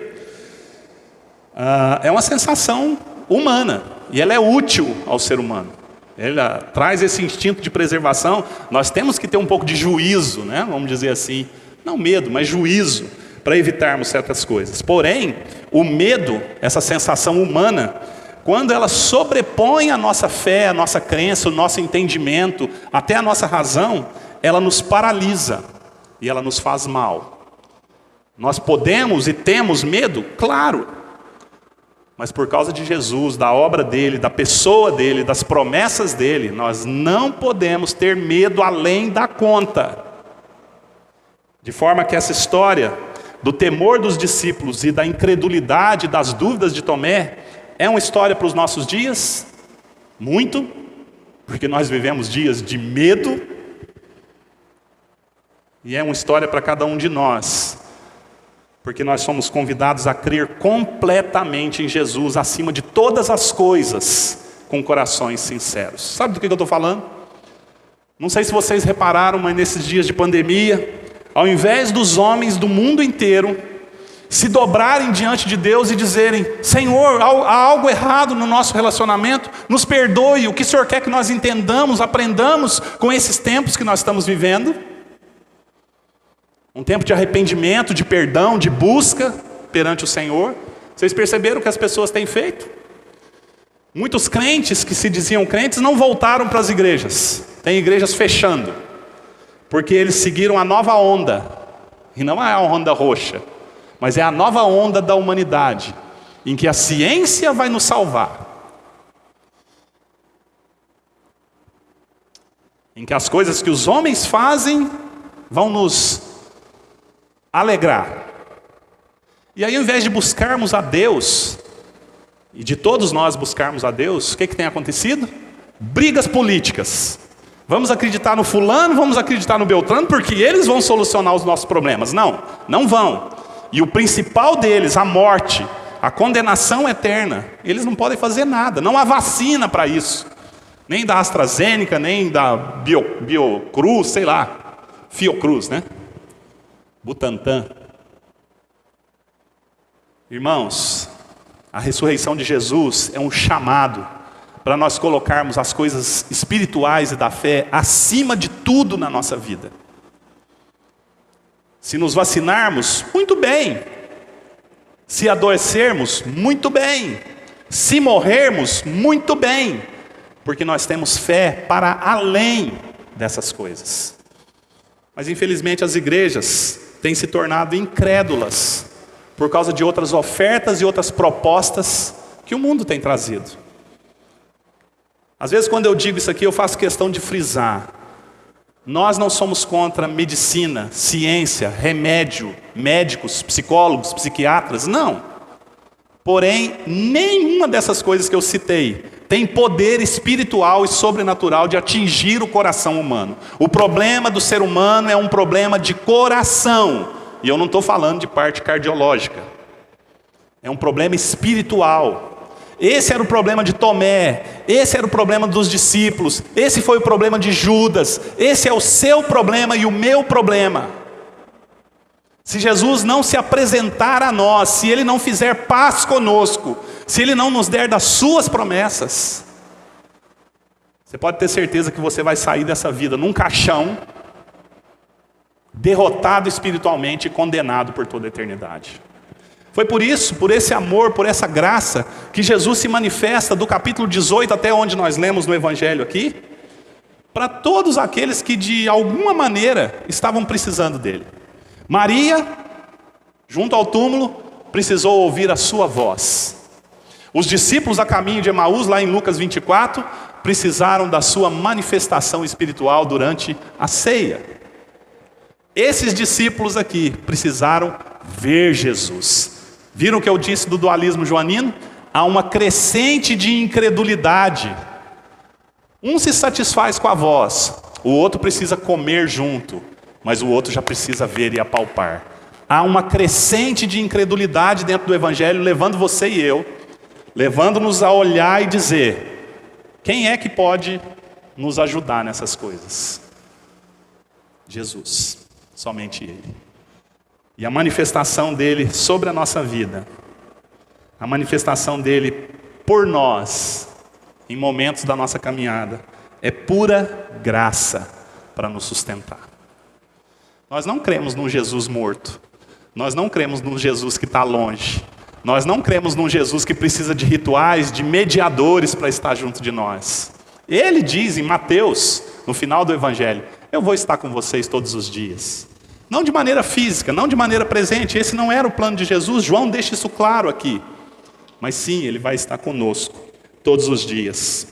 é uma sensação humana, e ela é útil ao ser humano. Ela traz esse instinto de preservação. Nós temos que ter um pouco de juízo, né? Vamos dizer assim, não medo, mas juízo, para evitarmos certas coisas. Porém, o medo, essa sensação humana, quando ela sobrepõe a nossa fé, a nossa crença, o nosso entendimento, até a nossa razão, ela nos paralisa. E ela nos faz mal. Nós podemos e temos medo? Claro. Mas por causa de Jesus, da obra dele, da pessoa dele, das promessas dele, nós não podemos ter medo além da conta. De forma que essa história do temor dos discípulos e da incredulidade, das dúvidas de Tomé, é uma história para os nossos dias? Muito. Porque nós vivemos dias de medo. E é uma história para cada um de nós, Porque nós somos convidados a crer completamente em Jesus, acima de todas as coisas, com corações sinceros. Sabe do que eu estou falando? Não sei se vocês repararam, mas nesses dias de pandemia, ao invés dos homens do mundo inteiro se dobrarem diante de Deus e dizerem: Senhor, há algo errado no nosso relacionamento, nos perdoe, o que o Senhor quer que nós entendamos, aprendamos com esses tempos que nós estamos vivendo. Um tempo de arrependimento, de perdão, de busca perante o Senhor. Vocês perceberam o que as pessoas têm feito? Muitos crentes que se diziam crentes não voltaram para as igrejas. Tem igrejas fechando, porque eles seguiram a nova onda, e não é a onda roxa, mas é a nova onda da humanidade, em que a ciência vai nos salvar, em que as coisas que os homens fazem vão nos alegrar. E aí, ao invés de buscarmos a Deus, e de todos nós buscarmos a Deus, o que tem acontecido? Brigas políticas. Vamos acreditar no fulano, vamos acreditar no Beltrano, porque eles vão solucionar os nossos problemas. Não, não vão. E o principal deles, a morte, a condenação eterna, eles não podem fazer nada. Não há vacina para isso. Nem da AstraZeneca, nem da Biocruz, sei lá. Fiocruz, né? Butantan. Irmãos, a ressurreição de Jesus é um chamado para nós colocarmos as coisas espirituais e da fé acima de tudo na nossa vida. Se nos vacinarmos, muito bem. Se adoecermos, muito bem. Se morrermos, muito bem. Porque nós temos fé para além dessas coisas. Mas infelizmente as igrejas têm se tornado incrédulas por causa de outras ofertas e outras propostas que o mundo tem trazido. Às vezes quando eu digo isso aqui, eu faço questão de frisar. Nós não somos contra medicina, ciência, remédio, médicos, psicólogos, psiquiatras, não. Porém, nenhuma dessas coisas que eu citei tem poder espiritual e sobrenatural de atingir o coração humano. O problema do ser humano é um problema de coração. E eu não estou falando de parte cardiológica. É um problema espiritual. Esse era o problema de Tomé, esse era o problema dos discípulos, esse foi o problema de Judas, esse é o seu problema e o meu problema. Se Jesus não se apresentar a nós, se Ele não fizer paz conosco, se Ele não nos der das suas promessas, você pode ter certeza que você vai sair dessa vida num caixão, derrotado espiritualmente e condenado por toda a eternidade. Foi por isso, por esse amor, por essa graça, que Jesus se manifesta do capítulo 18 até onde nós lemos no Evangelho aqui, para todos aqueles que de alguma maneira estavam precisando dele. Maria, junto ao túmulo, precisou ouvir a sua voz. Os discípulos a caminho de Emaús, lá em Lucas 24, precisaram da sua manifestação espiritual durante a ceia. Esses discípulos aqui precisaram ver Jesus. Viram o que eu disse do dualismo joanino? Há uma crescente de incredulidade. Um se satisfaz com a voz, o outro precisa comer junto, mas o outro já precisa ver e apalpar. Há uma crescente de incredulidade dentro do Evangelho, levando você e eu, levando-nos a olhar e dizer: quem é que pode nos ajudar nessas coisas? Jesus, somente Ele. E a manifestação dele sobre a nossa vida, a manifestação dele por nós, em momentos da nossa caminhada, é pura graça para nos sustentar. Nós não cremos num Jesus morto, nós não cremos num Jesus que está longe, nós não cremos num Jesus que precisa de rituais, de mediadores para estar junto de nós. Ele diz em Mateus, no final do Evangelho: eu vou estar com vocês todos os dias. Não de maneira física, não de maneira presente. Esse não era o plano de Jesus. João deixa isso claro aqui. Mas sim, Ele vai estar conosco todos os dias,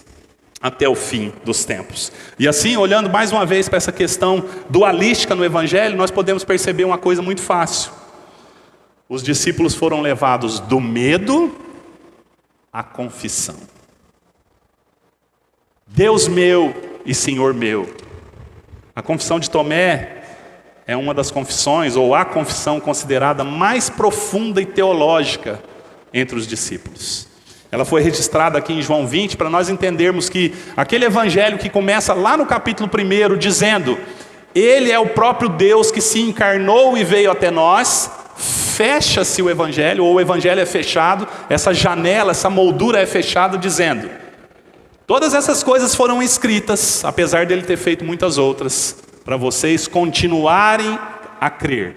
até o fim dos tempos. E assim, olhando mais uma vez para essa questão dualística no Evangelho, nós podemos perceber uma coisa muito fácil. Os discípulos foram levados do medo à confissão. Deus meu e Senhor meu. A confissão de Tomé é uma das confissões, ou a confissão considerada mais profunda e teológica entre os discípulos. Ela foi registrada aqui em João 20, para nós entendermos que aquele evangelho que começa lá no capítulo 1, dizendo: Ele é o próprio Deus que se encarnou e veio até nós, fecha-se o evangelho, ou o evangelho é fechado, essa janela, essa moldura é fechada, dizendo: todas essas coisas foram escritas, apesar dele ter feito muitas outras, para vocês continuarem a crer.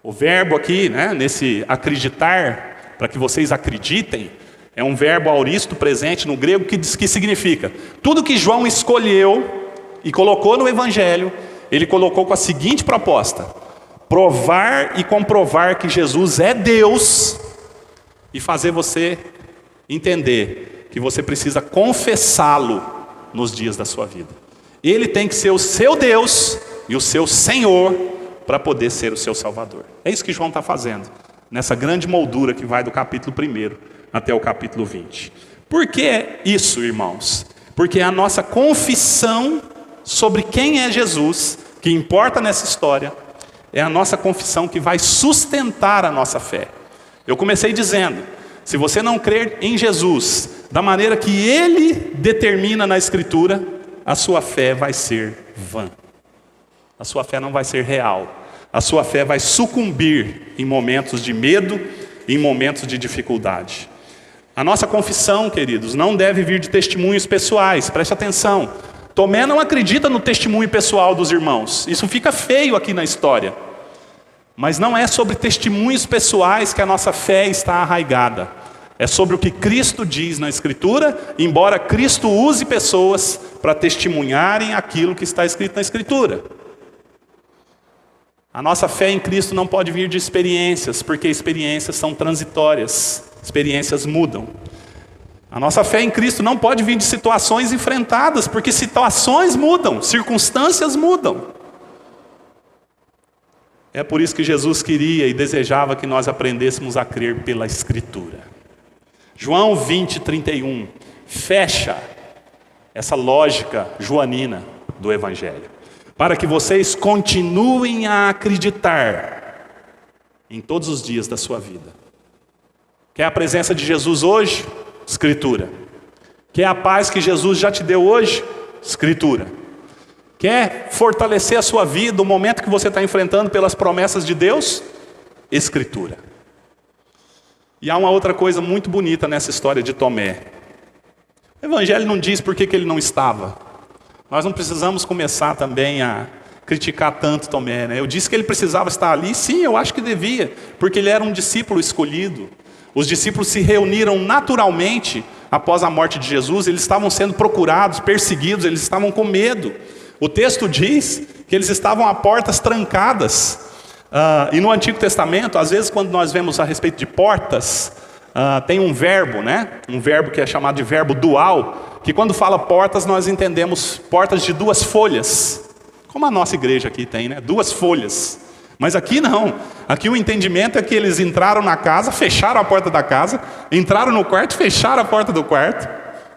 O verbo aqui, né, nesse acreditar, para que vocês acreditem, é um verbo aoristo presente no grego que significa: tudo que João escolheu e colocou no evangelho, ele colocou com a seguinte proposta: provar e comprovar que Jesus é Deus, e fazer você entender que você precisa confessá-lo nos dias da sua vida. Ele tem que ser o seu Deus e o seu Senhor para poder ser o seu Salvador. É isso que João está fazendo, nessa grande moldura que vai do capítulo 1 até o capítulo 20. Por que isso, irmãos? Porque a nossa confissão sobre quem é Jesus, que importa nessa história, é a nossa confissão que vai sustentar a nossa fé. Eu comecei dizendo: se você não crer em Jesus da maneira que Ele determina na Escritura, a sua fé vai ser vã. A sua fé não vai ser real. A sua fé vai sucumbir em momentos de medo, em momentos de dificuldade. A nossa confissão, queridos, não deve vir de testemunhos pessoais. Preste atenção. Tomé não acredita no testemunho pessoal dos irmãos. Isso fica feio aqui na história. Mas não é sobre testemunhos pessoais que a nossa fé está arraigada. É sobre o que Cristo diz na Escritura, embora Cristo use pessoas para testemunharem aquilo que está escrito na Escritura. A nossa fé em Cristo não pode vir de experiências, porque experiências são transitórias, experiências mudam. A nossa fé em Cristo não pode vir de situações enfrentadas, porque situações mudam, circunstâncias mudam. É por isso que Jesus queria e desejava que nós aprendêssemos a crer pela Escritura. João 20, 31, fecha essa lógica joanina do Evangelho, para que vocês continuem a acreditar em todos os dias da sua vida. Quer a presença de Jesus hoje? Escritura. Quer a paz que Jesus já te deu hoje? Escritura. Quer fortalecer a sua vida, o momento que você está enfrentando pelas promessas de Deus? Escritura. E há uma outra coisa muito bonita nessa história de Tomé. O Evangelho não diz por que ele não estava. Nós não precisamos começar também a criticar tanto Tomé, né? Eu disse que ele precisava estar ali, sim, eu acho que devia, porque ele era um discípulo escolhido. Os discípulos se reuniram naturalmente após a morte de Jesus, eles estavam sendo procurados, perseguidos, eles estavam com medo. O texto diz que eles estavam a portas trancadas. E no Antigo Testamento, às vezes quando nós vemos a respeito de portas, tem um verbo, né? Um verbo que é chamado de verbo dual, que quando fala portas nós entendemos portas de duas folhas, como a nossa igreja aqui tem, né? 2 folhas. Mas aqui não, aqui o entendimento é que eles entraram na casa, fecharam a porta da casa, entraram no quarto, fecharam a porta do quarto,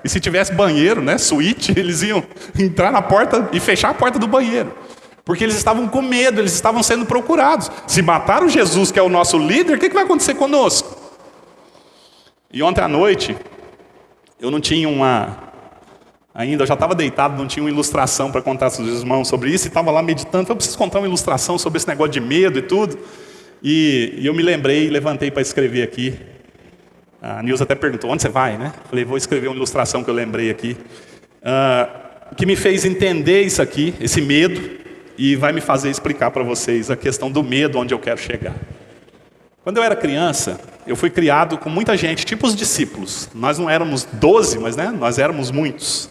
e se tivesse banheiro, né, suíte, eles iam entrar na porta e fechar a porta do banheiro, porque eles estavam com medo, eles estavam sendo procurados. Se mataram Jesus, que é o nosso líder, o que vai acontecer conosco? E ontem à noite, eu não tinha ainda, eu já estava deitado, não tinha uma ilustração para contar para os irmãos sobre isso, e estava lá meditando, eu preciso contar uma ilustração sobre esse negócio de medo e tudo, e eu me lembrei, levantei para escrever aqui. A Nilza até perguntou, onde você vai, né? Falei, vou escrever uma ilustração que eu lembrei aqui, que me fez entender isso aqui, esse medo, e vai me fazer explicar para vocês a questão do medo, onde eu quero chegar. Quando eu era criança, eu fui criado com muita gente, tipo os discípulos. Nós não éramos 12, mas né, nós éramos muitos.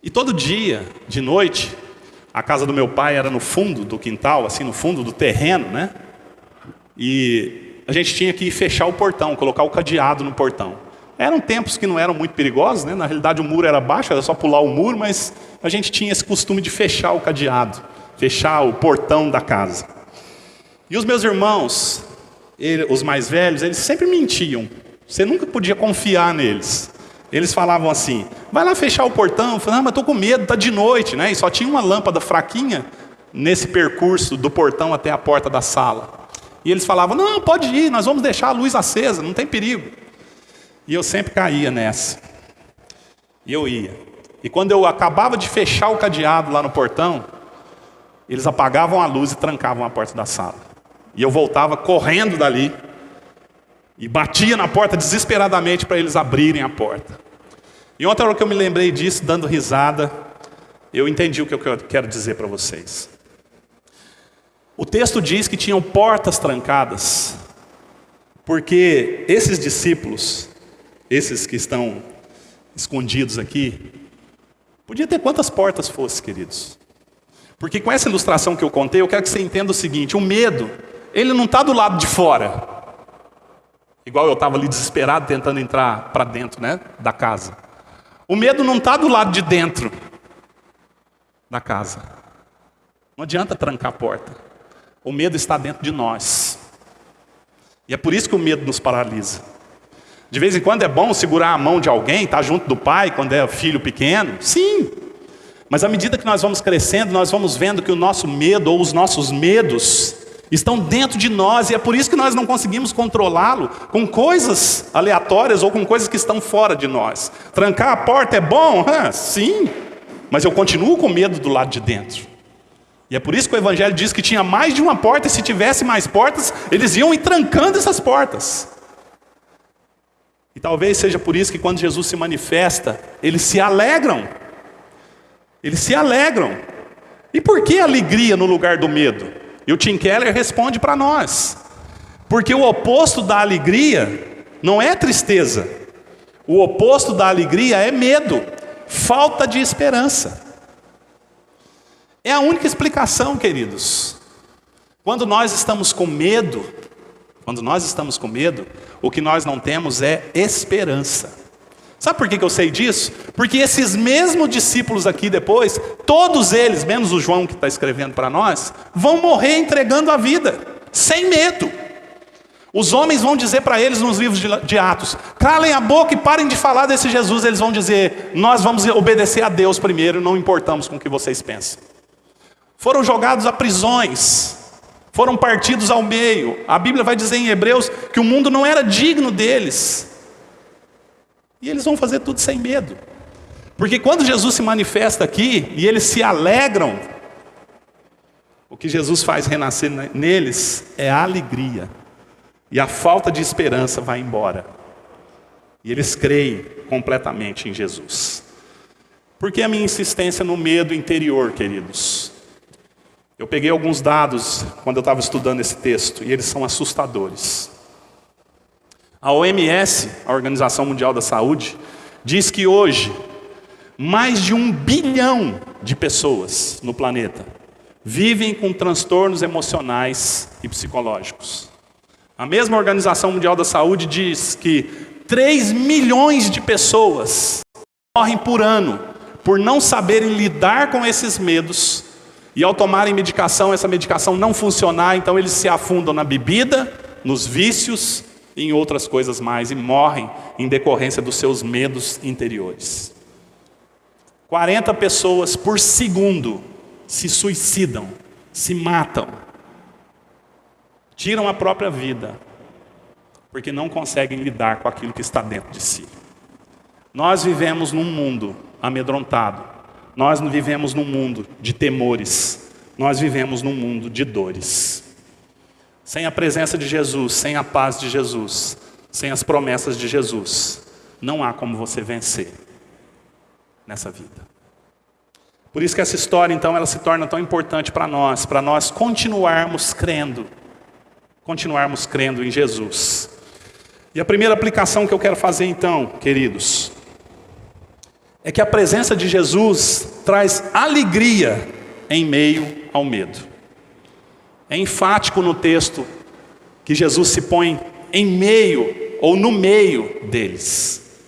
E todo dia, de noite, a casa do meu pai era no fundo do quintal, assim, no fundo do terreno, né? E a gente tinha que fechar o portão, colocar o cadeado no portão. Eram tempos que não eram muito perigosos, né? Na realidade o muro era baixo, era só pular o muro, mas a gente tinha esse costume de fechar o cadeado, fechar o portão da casa. E os meus irmãos, os mais velhos, eles sempre mentiam. Você nunca podia confiar neles. Eles falavam assim, vai lá fechar o portão. Eu falei, não, mas estou com medo, está de noite, né? E só tinha uma lâmpada fraquinha nesse percurso do portão até a porta da sala. E eles falavam, não, pode ir, nós vamos deixar a luz acesa, não tem perigo. E eu sempre caía nessa. E eu ia. E quando eu acabava de fechar o cadeado lá no portão, eles apagavam a luz e trancavam a porta da sala. E eu voltava correndo dali e batia na porta desesperadamente para eles abrirem a porta. E ontem, na hora que eu me lembrei disso, dando risada, eu entendi o que eu quero dizer para vocês. O texto diz que tinham portas trancadas, porque esses discípulos, esses que estão escondidos aqui, podia ter quantas portas fosse, queridos. Porque com essa ilustração que eu contei, eu quero que você entenda o seguinte: o medo, ele não está do lado de fora, igual eu estava ali desesperado tentando entrar para dentro, né, da casa. O medo não está do lado de dentro da casa. Não adianta trancar a porta. O medo está dentro de nós. E é por isso que o medo nos paralisa. De vez em quando é bom segurar a mão de alguém, estar junto do pai, quando é filho pequeno. Sim. Mas à medida que nós vamos crescendo, nós vamos vendo que o nosso medo ou os nossos medos estão dentro de nós. E é por isso que nós não conseguimos controlá-lo com coisas aleatórias ou com coisas que estão fora de nós. Trancar a porta é bom? Sim. Mas eu continuo com medo do lado de dentro. E é por isso que o Evangelho diz que tinha mais de uma porta, e se tivesse mais portas, eles iam ir trancando essas portas. E talvez seja por isso que quando Jesus se manifesta, eles se alegram. Eles se alegram. E por que alegria no lugar do medo? E o Tim Keller responde para nós. Porque o oposto da alegria não é tristeza. O oposto da alegria é medo, falta de esperança. É a única explicação, queridos. Quando nós estamos com medo, o que nós não temos é esperança. Sabe por que eu sei disso? Porque esses mesmos discípulos aqui depois, todos eles, menos o João que está escrevendo para nós, vão morrer entregando a vida, sem medo. Os homens vão dizer para eles nos livros de Atos, calem a boca e parem de falar desse Jesus. Eles vão dizer, nós vamos obedecer a Deus primeiro, não importamos com o que vocês pensam. Foram jogados a prisões, foram partidos ao meio. A Bíblia vai dizer em Hebreus que o mundo não era digno deles. E eles vão fazer tudo sem medo. Porque quando Jesus se manifesta aqui, e eles se alegram, o que Jesus faz renascer neles é a alegria. E a falta de esperança vai embora. E eles creem completamente em Jesus. Por que a minha insistência no medo interior, queridos? Eu peguei alguns dados quando eu estava estudando esse texto, e eles são assustadores. A OMS, a Organização Mundial da Saúde, diz que hoje, mais de 1 bilhão de pessoas no planeta vivem com transtornos emocionais e psicológicos. A mesma Organização Mundial da Saúde diz que 3 milhões de pessoas morrem por ano por não saberem lidar com esses medos. E ao tomarem medicação, essa medicação não funcionar, então eles se afundam na bebida, nos vícios e em outras coisas mais, e morrem em decorrência dos seus medos interiores. 40 pessoas por segundo se suicidam, se matam, tiram a própria vida, porque não conseguem lidar com aquilo que está dentro de si. Nós vivemos num mundo amedrontado. Nós não vivemos num mundo de temores, nós vivemos num mundo de dores. Sem a presença de Jesus, sem a paz de Jesus, sem as promessas de Jesus, não há como você vencer nessa vida. Por isso que essa história, então, ela se torna tão importante para nós continuarmos crendo em Jesus. E a primeira aplicação que eu quero fazer, então, queridos, é que a presença de Jesus traz alegria em meio ao medo. É enfático no texto que Jesus se põe em meio ou no meio deles.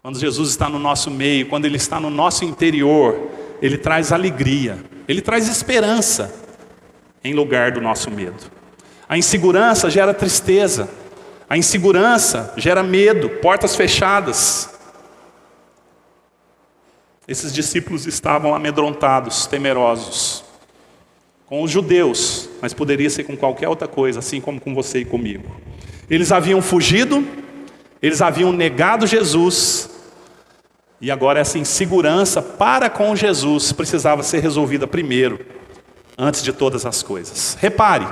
Quando Jesus está no nosso meio, quando Ele está no nosso interior, Ele traz alegria, Ele traz esperança em lugar do nosso medo. A insegurança gera tristeza, a insegurança gera medo, portas fechadas. Esses discípulos estavam amedrontados, temerosos. Com os judeus, mas poderia ser com qualquer outra coisa, assim como com você e comigo. Eles haviam fugido, eles haviam negado Jesus, e agora essa insegurança para com Jesus precisava ser resolvida primeiro, antes de todas as coisas. Repare,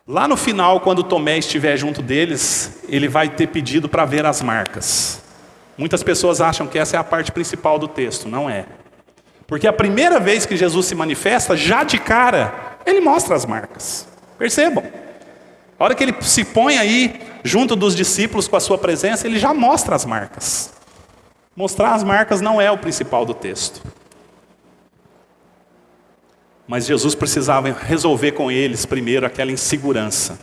lá no final, quando Tomé estiver junto deles, ele vai ter pedido para ver as marcas. Muitas pessoas acham que essa é a parte principal do texto, não é. Porque a primeira vez que Jesus se manifesta, já de cara, ele mostra as marcas. Percebam. A hora que ele se põe aí, junto dos discípulos com a sua presença, ele já mostra as marcas. Mostrar as marcas não é o principal do texto. Mas Jesus precisava resolver com eles primeiro aquela insegurança.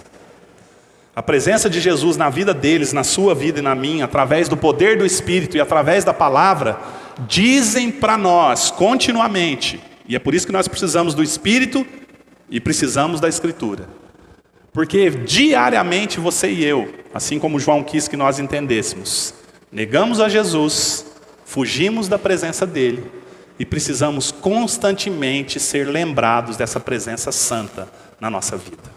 A presença de Jesus na vida deles, na sua vida e na minha, através do poder do Espírito e através da palavra, dizem para nós continuamente, e é por isso que nós precisamos do Espírito e precisamos da Escritura. Porque diariamente você e eu, assim como João quis que nós entendêssemos, negamos a Jesus, fugimos da presença dele e precisamos constantemente ser lembrados dessa presença santa na nossa vida.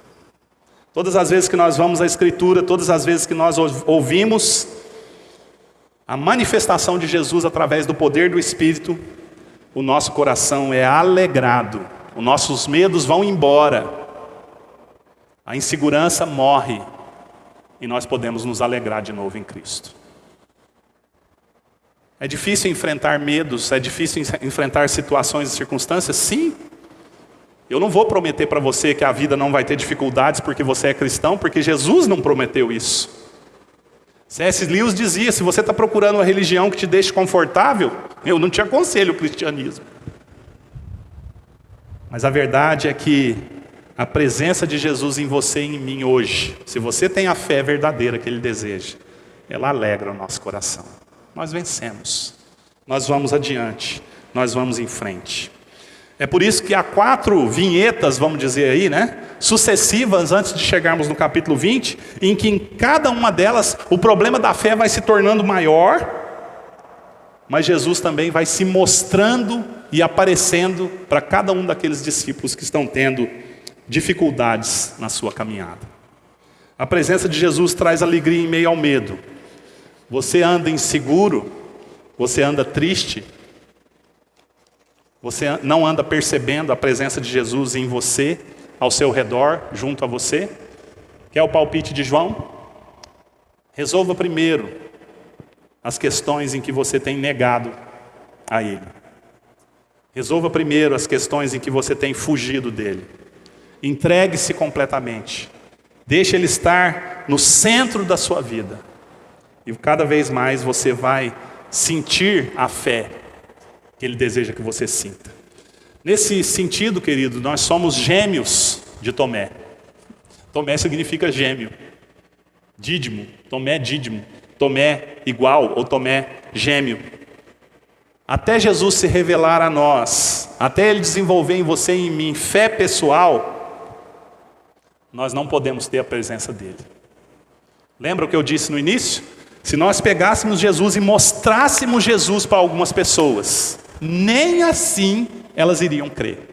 Todas as vezes que nós vamos à Escritura, todas as vezes que nós ouvimos a manifestação de Jesus através do poder do Espírito, o nosso coração é alegrado, os nossos medos vão embora, a insegurança morre e nós podemos nos alegrar de novo em Cristo. É difícil enfrentar medos, é difícil enfrentar situações e circunstâncias? Sim. Eu não vou prometer para você que a vida não vai ter dificuldades porque você é cristão, porque Jesus não prometeu isso. C.S. Lewis dizia, se você está procurando uma religião que te deixe confortável, eu não te aconselho o cristianismo. Mas a verdade é que a presença de Jesus em você e em mim hoje, se você tem a fé verdadeira que Ele deseja, ela alegra o nosso coração. Nós vencemos, nós vamos adiante, nós vamos em frente. É por isso que há 4 vinhetas, vamos dizer aí, sucessivas antes de chegarmos no capítulo 20, em que em cada uma delas o problema da fé vai se tornando maior, mas Jesus também vai se mostrando e aparecendo para cada um daqueles discípulos que estão tendo dificuldades na sua caminhada. A presença de Jesus traz alegria em meio ao medo. Você anda inseguro, você anda triste, você não anda percebendo a presença de Jesus em você, ao seu redor, junto a você? Quer o palpite de João? Resolva primeiro as questões em que você tem negado a Ele. Resolva primeiro as questões em que você tem fugido dEle. Entregue-se completamente. Deixe Ele estar no centro da sua vida. E cada vez mais você vai sentir a fé que Ele deseja que você sinta. Nesse sentido, querido, nós somos gêmeos de Tomé. Tomé significa gêmeo. Dídimo, Tomé dídimo. Tomé igual ou Tomé gêmeo. Até Jesus se revelar a nós, até Ele desenvolver em você e em mim fé pessoal, nós não podemos ter a presença dEle. Lembra o que eu disse no início? Se nós pegássemos Jesus e mostrássemos Jesus para algumas pessoas, nem assim elas iriam crer.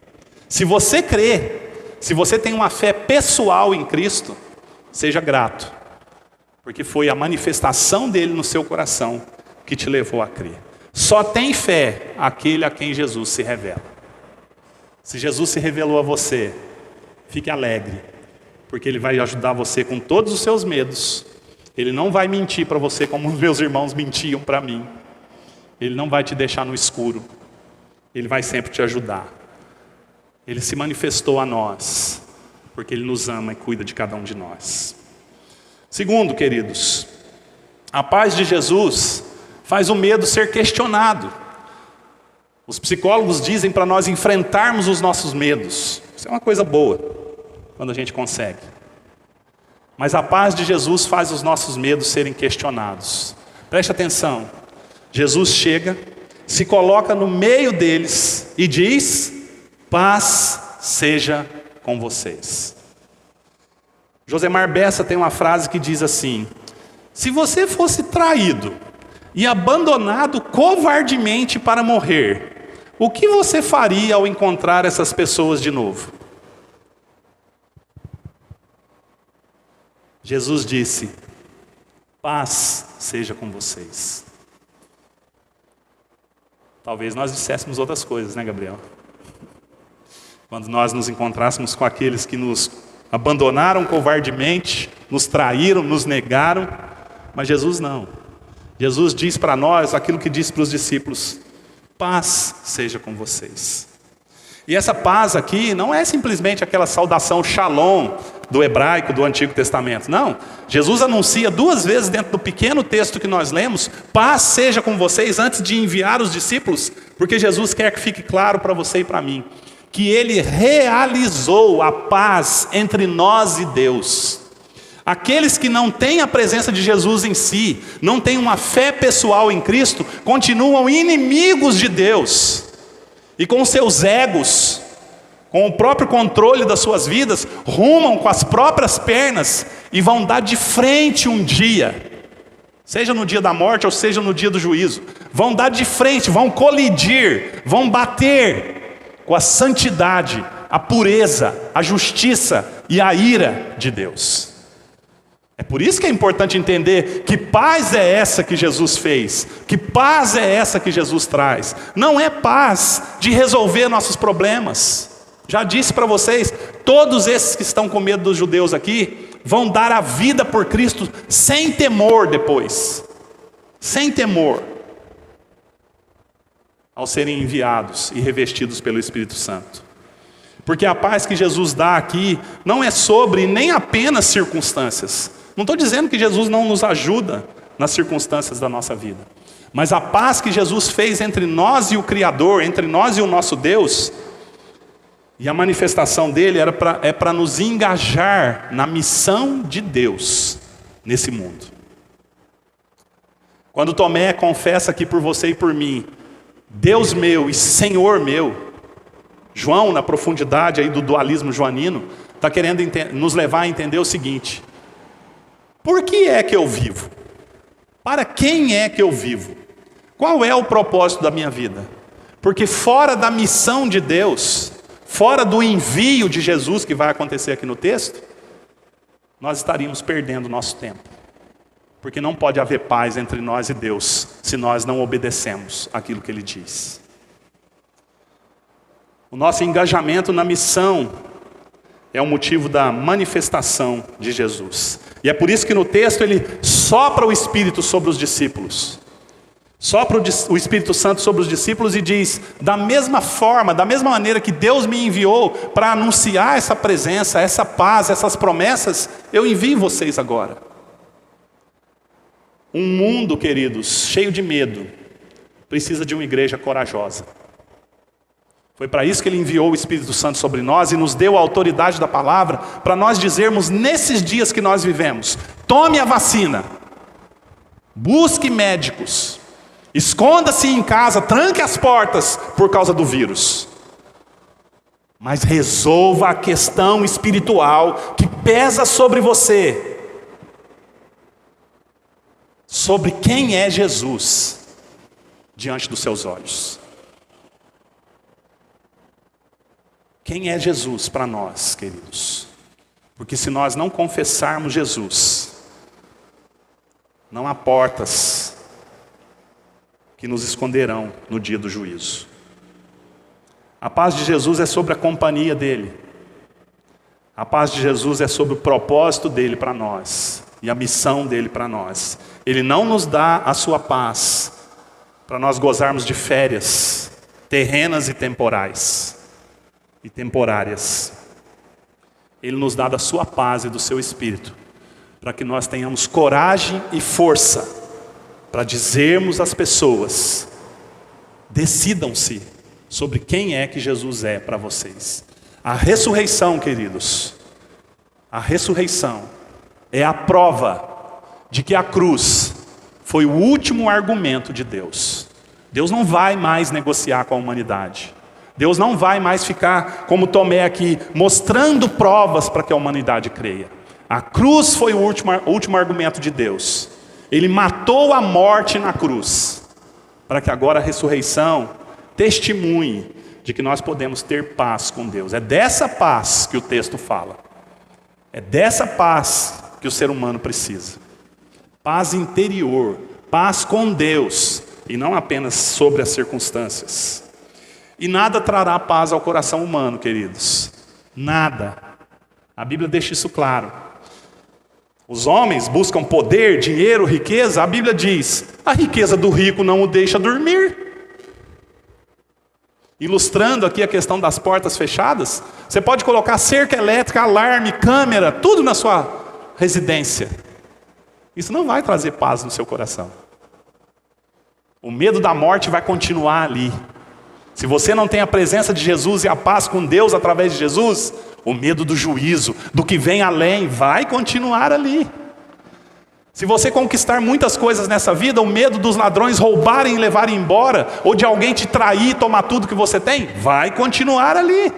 Se você crê, se você tem uma fé pessoal em Cristo, seja grato, porque foi a manifestação dele no seu coração que te levou a crer. Só tem fé aquele a quem Jesus se revela. Se Jesus se revelou a você, fique alegre, porque Ele vai ajudar você com todos os seus medos. Ele não vai mentir para você como os meus irmãos mentiam para mim. Ele não vai te deixar no escuro. Ele vai sempre te ajudar. Ele se manifestou a nós, porque Ele nos ama e cuida de cada um de nós. Segundo, queridos, a paz de Jesus faz o medo ser questionado. Os psicólogos dizem para nós enfrentarmos os nossos medos. Isso é uma coisa boa, quando a gente consegue. Mas a paz de Jesus faz os nossos medos serem questionados. Preste atenção. Jesus chega, se coloca no meio deles e diz: paz seja com vocês. Josemar Bessa tem uma frase que diz assim: se você fosse traído, e abandonado covardemente para morrer, o que você faria ao encontrar essas pessoas de novo? Jesus disse: paz seja com vocês. Talvez nós disséssemos outras coisas, né, Gabriel? Quando nós nos encontrássemos com aqueles que nos abandonaram covardemente, nos traíram, nos negaram, mas Jesus não. Jesus diz para nós aquilo que disse para os discípulos: paz seja com vocês. E essa paz aqui não é simplesmente aquela saudação shalom do hebraico do Antigo Testamento. Não. Jesus anuncia 2 vezes dentro do pequeno texto que nós lemos: paz seja com vocês, antes de enviar os discípulos, porque Jesus quer que fique claro para você e para mim que Ele realizou a paz entre nós e Deus. Aqueles que não têm a presença de Jesus em si, não têm uma fé pessoal em Cristo, continuam inimigos de Deus. E com seus egos, com o próprio controle das suas vidas, rumam com as próprias pernas e vão dar de frente um dia, seja no dia da morte ou seja no dia do juízo. Vão dar de frente, vão colidir, vão bater com a santidade, a pureza, a justiça e a ira de Deus. É por isso que é importante entender que paz é essa que Jesus fez, que paz é essa que Jesus traz. Não é paz de resolver nossos problemas. Já disse para vocês, todos esses que estão com medo dos judeus aqui, vão dar a vida por Cristo sem temor depois. Sem temor. Ao serem enviados e revestidos pelo Espírito Santo. Porque a paz que Jesus dá aqui não é sobre nem apenas circunstâncias. Não estou dizendo que Jesus não nos ajuda nas circunstâncias da nossa vida. Mas a paz que Jesus fez entre nós e o Criador, entre nós e o nosso Deus, e a manifestação dele é para nos engajar na missão de Deus nesse mundo. Quando Tomé confessa aqui por você e por mim: Deus meu e Senhor meu, João, na profundidade aí do dualismo joanino, está querendo nos levar a entender o seguinte: por que é que eu vivo? Para quem é que eu vivo? Qual é o propósito da minha vida? Porque fora da missão de Deus, fora do envio de Jesus que vai acontecer aqui no texto, nós estaríamos perdendo nosso tempo. Porque não pode haver paz entre nós e Deus se nós não obedecemos aquilo que Ele diz. O nosso engajamento na missão é o motivo da manifestação de Jesus. E é por isso que no texto ele sopra o Espírito sobre os discípulos. Sopra o Espírito Santo sobre os discípulos e diz: da mesma forma, da mesma maneira que Deus me enviou para anunciar essa presença, essa paz, essas promessas, eu envio vocês agora. Um mundo, queridos, cheio de medo, precisa de uma igreja corajosa. Foi para isso que Ele enviou o Espírito Santo sobre nós e nos deu a autoridade da palavra para nós dizermos nesses dias que nós vivemos: tome a vacina, busque médicos, esconda-se em casa, tranque as portas por causa do vírus. Mas resolva a questão espiritual que pesa sobre você. Sobre quem é Jesus diante dos seus olhos. Quem é Jesus para nós, queridos? Porque se nós não confessarmos Jesus, não há portas que nos esconderão no dia do juízo. A paz de Jesus é sobre a companhia dele. A paz de Jesus é sobre o propósito dele para nós e a missão dele para nós. Ele não nos dá a sua paz para nós gozarmos de férias terrenas e temporais e temporárias. Ele nos dá da sua paz e do seu Espírito para que nós tenhamos coragem e força para dizermos às pessoas: decidam-se sobre quem é que Jesus é para vocês. A ressurreição, queridos, a ressurreição é a prova de que a cruz foi o último argumento de Deus. Deus não vai mais negociar com a humanidade. Deus não vai mais ficar como Tomé aqui, mostrando provas para que a humanidade creia. A cruz foi o último argumento de Deus. Ele matou a morte na cruz, para que agora a ressurreição testemunhe de que nós podemos ter paz com Deus. É dessa paz que o texto fala. É dessa paz que o ser humano precisa. Paz interior, paz com Deus, e não apenas sobre as circunstâncias. E nada trará paz ao coração humano, queridos. Nada. A Bíblia deixa isso claro. Os homens buscam poder, dinheiro, riqueza. A Bíblia diz: a riqueza do rico não o deixa dormir. Ilustrando aqui a questão das portas fechadas, você pode colocar cerca elétrica, alarme, câmera, tudo na sua residência. Isso não vai trazer paz no seu coração. O medo da morte vai continuar ali. Se você não tem a presença de Jesus e a paz com Deus através de Jesus, o medo do juízo, do que vem além, vai continuar ali. Se você conquistar muitas coisas nessa vida, o medo dos ladrões roubarem e levarem embora, ou de alguém te trair e tomar tudo que você tem, vai continuar ali.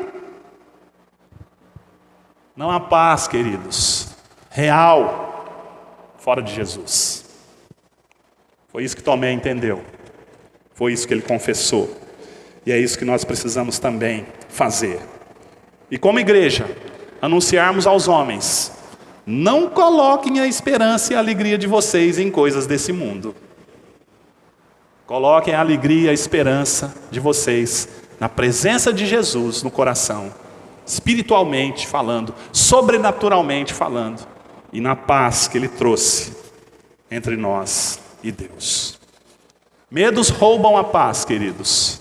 Não há paz, queridos, real, fora de Jesus. Foi isso que Tomé entendeu. Foi isso que ele confessou. E é isso que nós precisamos também fazer. E como igreja, anunciarmos aos homens: não coloquem a esperança e a alegria de vocês em coisas desse mundo. Coloquem a alegria e a esperança de vocês na presença de Jesus no coração, espiritualmente falando, sobrenaturalmente falando, e na paz que Ele trouxe entre nós e Deus. Medos roubam a paz, queridos,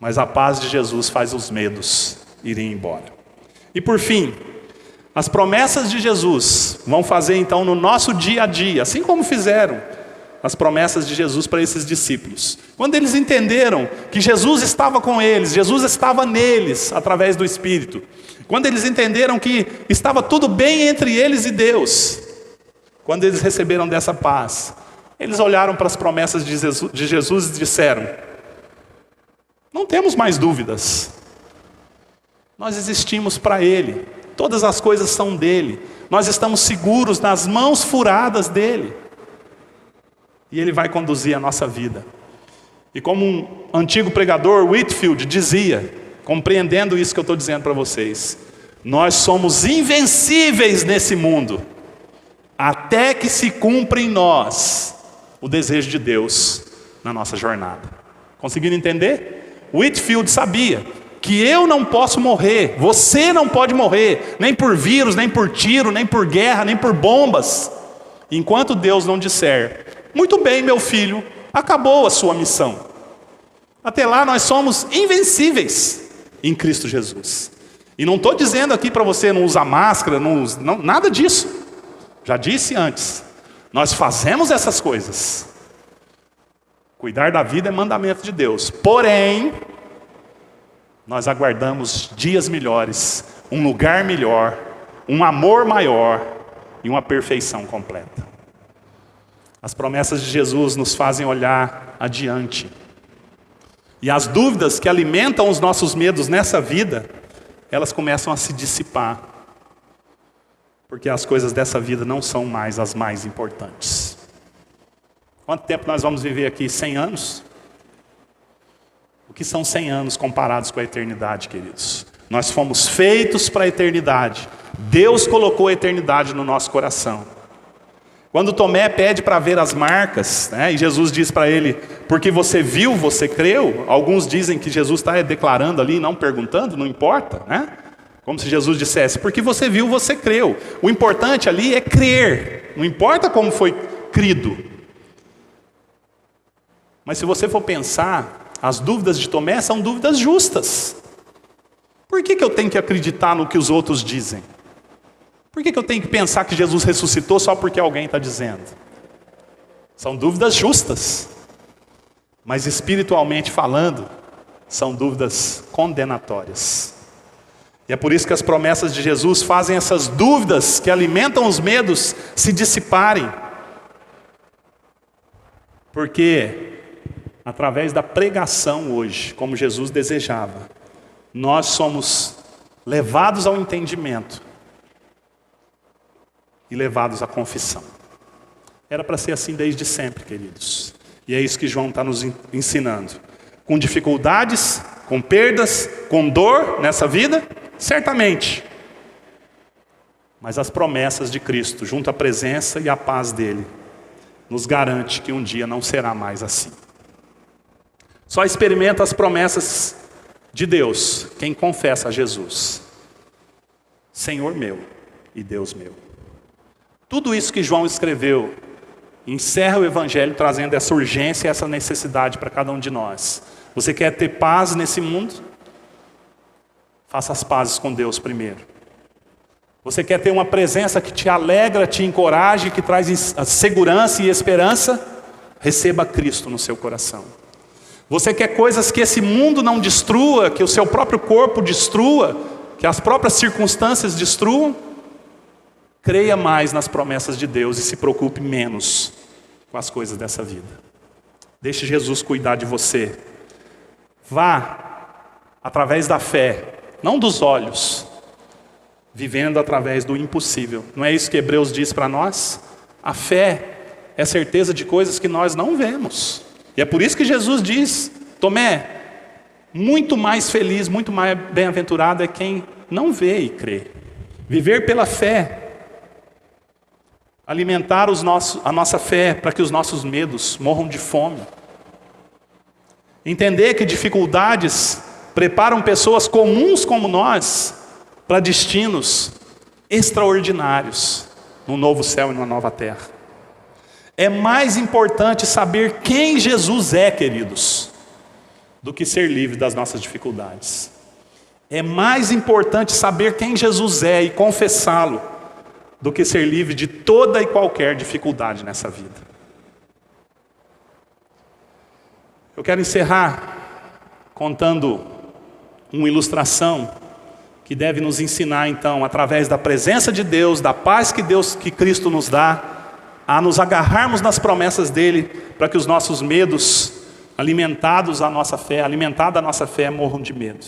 mas a paz de Jesus faz os medos irem embora. E por fim, as promessas de Jesus vão fazer então no nosso dia a dia, assim como fizeram as promessas de Jesus para esses discípulos. Quando eles entenderam que Jesus estava com eles, Jesus estava neles através do Espírito. Quando eles entenderam que estava tudo bem entre eles e Deus. Quando eles receberam dessa paz, eles olharam para as promessas de Jesus e disseram: não temos mais dúvidas. Nós existimos para Ele. Todas as coisas são dele. Nós estamos seguros nas mãos furadas dele. E ele vai conduzir a nossa vida. E como um antigo pregador, Whitefield, dizia, compreendendo isso que eu estou dizendo para vocês: nós somos invencíveis nesse mundo, até que se cumpra em nós o desejo de Deus na nossa jornada. Conseguindo entender? Whitefield sabia que eu não posso morrer, você não pode morrer, nem por vírus, nem por tiro, nem por guerra, nem por bombas, enquanto Deus não disser: muito bem, meu filho, acabou a sua missão. Até lá nós somos invencíveis em Cristo Jesus. E não estou dizendo aqui para você não usar máscara, não, nada disso. Já disse antes, nós fazemos essas coisas. Cuidar da vida é mandamento de Deus. Porém, nós aguardamos dias melhores, um lugar melhor, um amor maior e uma perfeição completa. As promessas de Jesus nos fazem olhar adiante. E as dúvidas que alimentam os nossos medos nessa vida, elas começam a se dissipar. Porque as coisas dessa vida não são mais as mais importantes. Quanto tempo nós vamos viver aqui? 100 anos? O que são 100 anos comparados com a eternidade, queridos? Nós fomos feitos para a eternidade. Deus colocou a eternidade no nosso coração. Quando Tomé pede para ver as marcas, né, e Jesus diz para ele: porque você viu, você creu. Alguns dizem que Jesus está declarando ali, não perguntando, não importa, né? Como se Jesus dissesse: porque você viu, você creu. O importante ali é crer, não importa como foi crido. Mas se você for pensar, as dúvidas de Tomé são dúvidas justas. Por que eu tenho que acreditar no que os outros dizem? Por que eu tenho que pensar que Jesus ressuscitou só porque alguém está dizendo? São dúvidas justas. Mas espiritualmente falando, são dúvidas condenatórias. E é por isso que as promessas de Jesus fazem essas dúvidas que alimentam os medos se dissiparem. Porque através da pregação hoje, como Jesus desejava, nós somos levados ao entendimento e levados à confissão. Era para ser assim desde sempre, queridos. E é isso que João está nos ensinando. Com dificuldades, com perdas, com dor nessa vida, certamente. Mas as promessas de Cristo, junto à presença e à paz dele, nos garante que um dia não será mais assim. Só experimenta as promessas de Deus quem confessa a Jesus: Senhor meu e Deus meu. Tudo isso que João escreveu encerra o Evangelho trazendo essa urgência e essa necessidade para cada um de nós. Você quer ter paz nesse mundo? Faça as pazes com Deus primeiro. Você quer ter uma presença que te alegra, te encoraje, que traz segurança e esperança? Receba Cristo no seu coração. Você quer coisas que esse mundo não destrua, que o seu próprio corpo destrua, que as próprias circunstâncias destruam? Creia mais nas promessas de Deus e se preocupe menos com as coisas dessa vida. Deixe Jesus cuidar de você. Vá através da fé, não dos olhos, vivendo através do impossível. Não é isso que Hebreus diz para nós? A fé é certeza de coisas que nós não vemos. E é por isso que Jesus diz: Tomé, muito mais feliz, muito mais bem-aventurado é quem não vê e crê. Viver pela fé. Alimentar a nossa fé para que os nossos medos morram de fome. Entender que dificuldades preparam pessoas comuns como nós para destinos extraordinários num novo céu e numa nova terra. É mais importante saber quem Jesus é, queridos, do que ser livre das nossas dificuldades. É mais importante saber quem Jesus é e confessá-lo do que ser livre de toda e qualquer dificuldade nessa vida. Eu quero encerrar contando uma ilustração que deve nos ensinar, então, através da presença de Deus, da paz que Cristo nos dá, a nos agarrarmos nas promessas dele, para que os nossos medos, alimentada a nossa fé, morram de medo.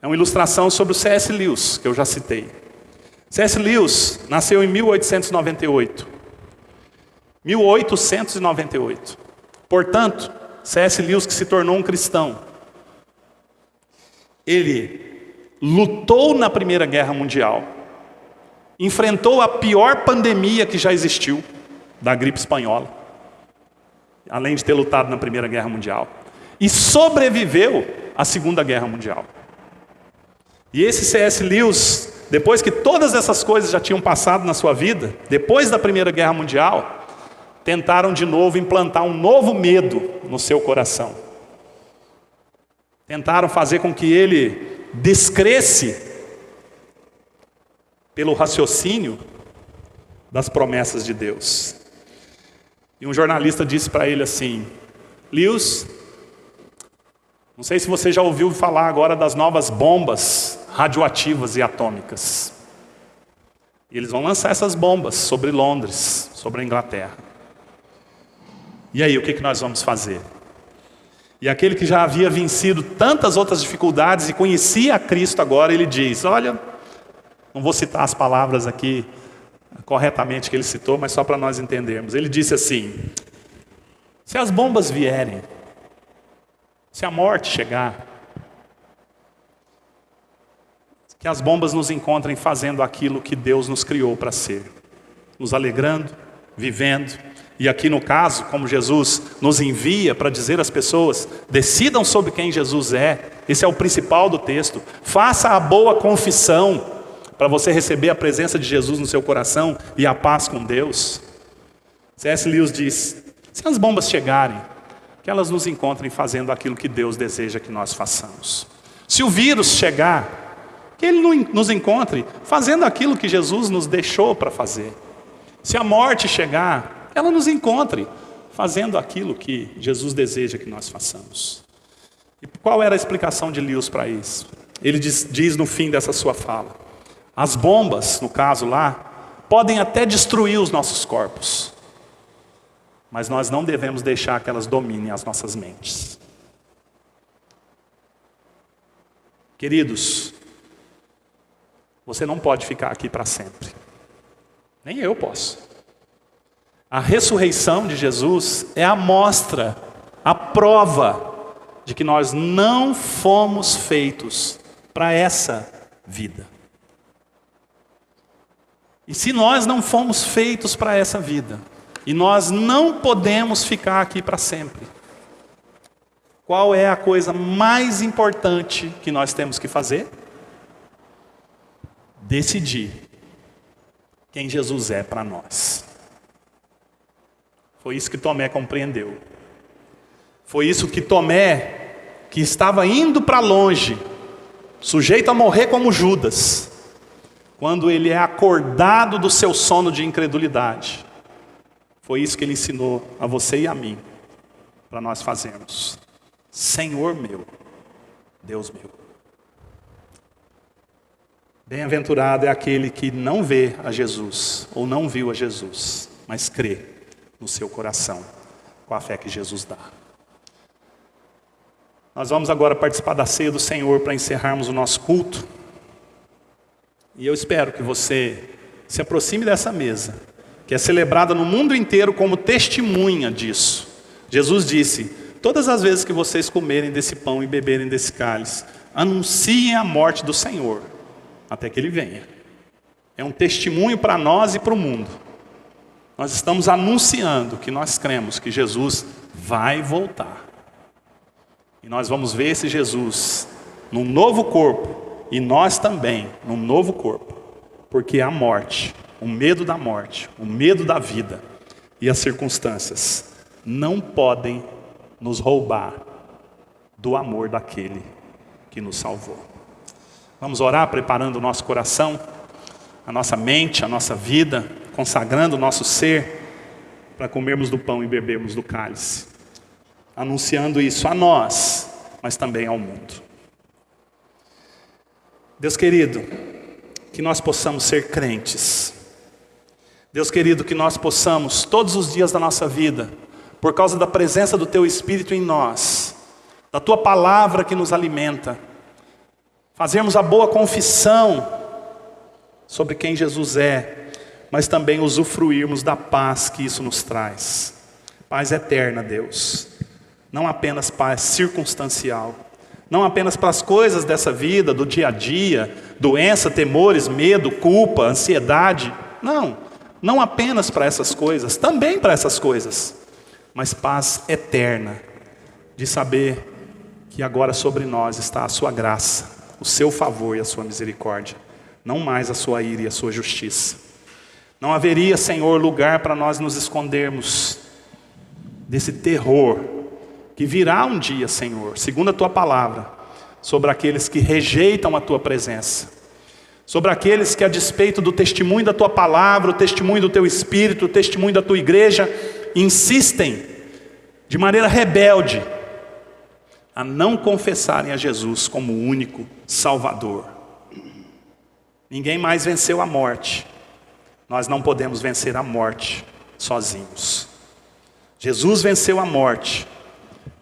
É uma ilustração sobre o C.S. Lewis, que eu já citei. C.S. Lewis nasceu em 1898. 1898. Portanto, C.S. Lewis, que se tornou um cristão, ele lutou na Primeira Guerra Mundial, enfrentou a pior pandemia que já existiu, da gripe espanhola, além de ter lutado na Primeira Guerra Mundial, e sobreviveu à Segunda Guerra Mundial. E esse C.S. Lewis, depois que todas essas coisas já tinham passado na sua vida, depois da Primeira Guerra Mundial, tentaram de novo implantar um novo medo no seu coração. Tentaram fazer com que ele descresse pelo raciocínio das promessas de Deus. E um jornalista disse para ele assim: Lewis, não sei se você já ouviu falar agora das novas bombas radioativas e atômicas. E eles vão lançar essas bombas sobre Londres, sobre a Inglaterra. E aí, o que nós vamos fazer? E aquele que já havia vencido tantas outras dificuldades e conhecia a Cristo agora, ele diz, olha, não vou citar as palavras aqui corretamente que ele citou, mas só para nós entendermos. Ele disse assim: se as bombas vierem, se a morte chegar, que as bombas nos encontrem fazendo aquilo que Deus nos criou para ser, nos alegrando, vivendo. E aqui no caso, como Jesus nos envia para dizer às pessoas, decidam sobre quem Jesus é. Esse é o principal do texto. Faça a boa confissão para você receber a presença de Jesus no seu coração e a paz com Deus. C.S. Lewis diz, se as bombas chegarem, que elas nos encontrem fazendo aquilo que Deus deseja que nós façamos. Se o vírus chegar, que ele nos encontre fazendo aquilo que Jesus nos deixou para fazer. Se a morte chegar, ela nos encontre fazendo aquilo que Jesus deseja que nós façamos. E qual era a explicação de Lewis para isso? Ele diz no fim dessa sua fala, as bombas, no caso lá, podem até destruir os nossos corpos, mas nós não devemos deixar que elas dominem as nossas mentes. Queridos, você não pode ficar aqui para sempre. Nem eu posso. A ressurreição de Jesus é a mostra, a prova de que nós não fomos feitos para essa vida. E se nós não fomos feitos para essa vida, e nós não podemos ficar aqui para sempre, qual é a coisa mais importante que nós temos que fazer? Decidir quem Jesus é para nós. Foi isso que Tomé compreendeu. Foi isso que Tomé, que estava indo para longe, sujeito a morrer como Judas, quando ele é acordado do seu sono de incredulidade, foi isso que ele ensinou a você e a mim, para nós fazermos. Senhor meu, Deus meu. Bem-aventurado é aquele que não vê a Jesus, ou não viu a Jesus, mas crê no seu coração, com a fé que Jesus dá. Nós vamos agora participar da ceia do Senhor para encerrarmos o nosso culto. E eu espero que você se aproxime dessa mesa, que é celebrada no mundo inteiro como testemunha disso. Jesus disse: todas as vezes que vocês comerem desse pão e beberem desse cálice, anunciem a morte do Senhor, até que Ele venha. É um testemunho para nós e para o mundo. Nós estamos anunciando que nós cremos que Jesus vai voltar. E nós vamos ver esse Jesus num novo corpo, e nós também num novo corpo. Porque a morte, o medo da morte, o medo da vida e as circunstâncias não podem nos roubar do amor daquele que nos salvou. Vamos orar preparando o nosso coração, a nossa mente, a nossa vida, consagrando o nosso ser para comermos do pão e bebermos do cálice, anunciando isso a nós, mas também ao mundo. Deus querido, que nós possamos ser crentes. Deus querido, que nós possamos, todos os dias da nossa vida, por causa da presença do Teu Espírito em nós, da Tua palavra que nos alimenta, fazermos a boa confissão sobre quem Jesus é, mas também usufruirmos da paz que isso nos traz. Paz eterna, Deus. Não apenas paz circunstancial, não apenas para as coisas dessa vida, do dia a dia, doença, temores, medo, culpa, ansiedade. Não apenas para essas coisas, também para essas coisas, mas paz eterna, de saber que agora sobre nós está a sua graça, o seu favor e a sua misericórdia, não mais a sua ira e a sua justiça. Não haveria, Senhor, lugar para nós nos escondermos desse terror que virá um dia, Senhor, segundo a Tua palavra, sobre aqueles que rejeitam a Tua presença, sobre aqueles que, a despeito do testemunho da Tua palavra, o testemunho do Teu Espírito, o testemunho da Tua igreja, insistem de maneira rebelde a não confessarem a Jesus como o único Salvador. Ninguém mais venceu a morte. Nós não podemos vencer a morte sozinhos. Jesus venceu a morte.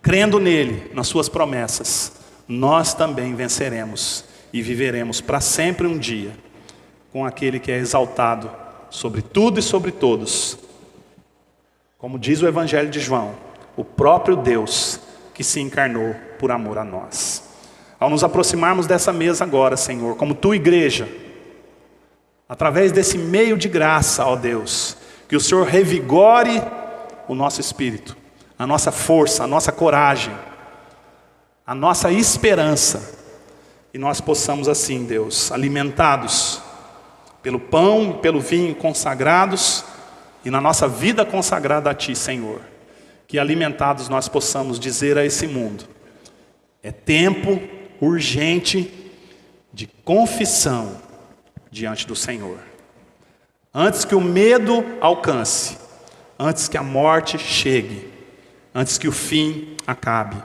Crendo nele, nas suas promessas, nós também venceremos e viveremos para sempre um dia com aquele que é exaltado sobre tudo e sobre todos. Como diz o Evangelho de João, o próprio Deus que se encarnou por amor a nós. Ao nos aproximarmos dessa mesa agora, Senhor, como Tua igreja, através desse meio de graça, ó Deus, que o Senhor revigore o nosso espírito, a nossa força, a nossa coragem, a nossa esperança, e nós possamos assim, Deus, alimentados pelo pão e pelo vinho consagrados, e na nossa vida consagrada a Ti, Senhor, que alimentados nós possamos dizer a esse mundo: é tempo urgente de confissão diante do Senhor. Antes que o medo alcance, antes que a morte chegue, antes que o fim acabe,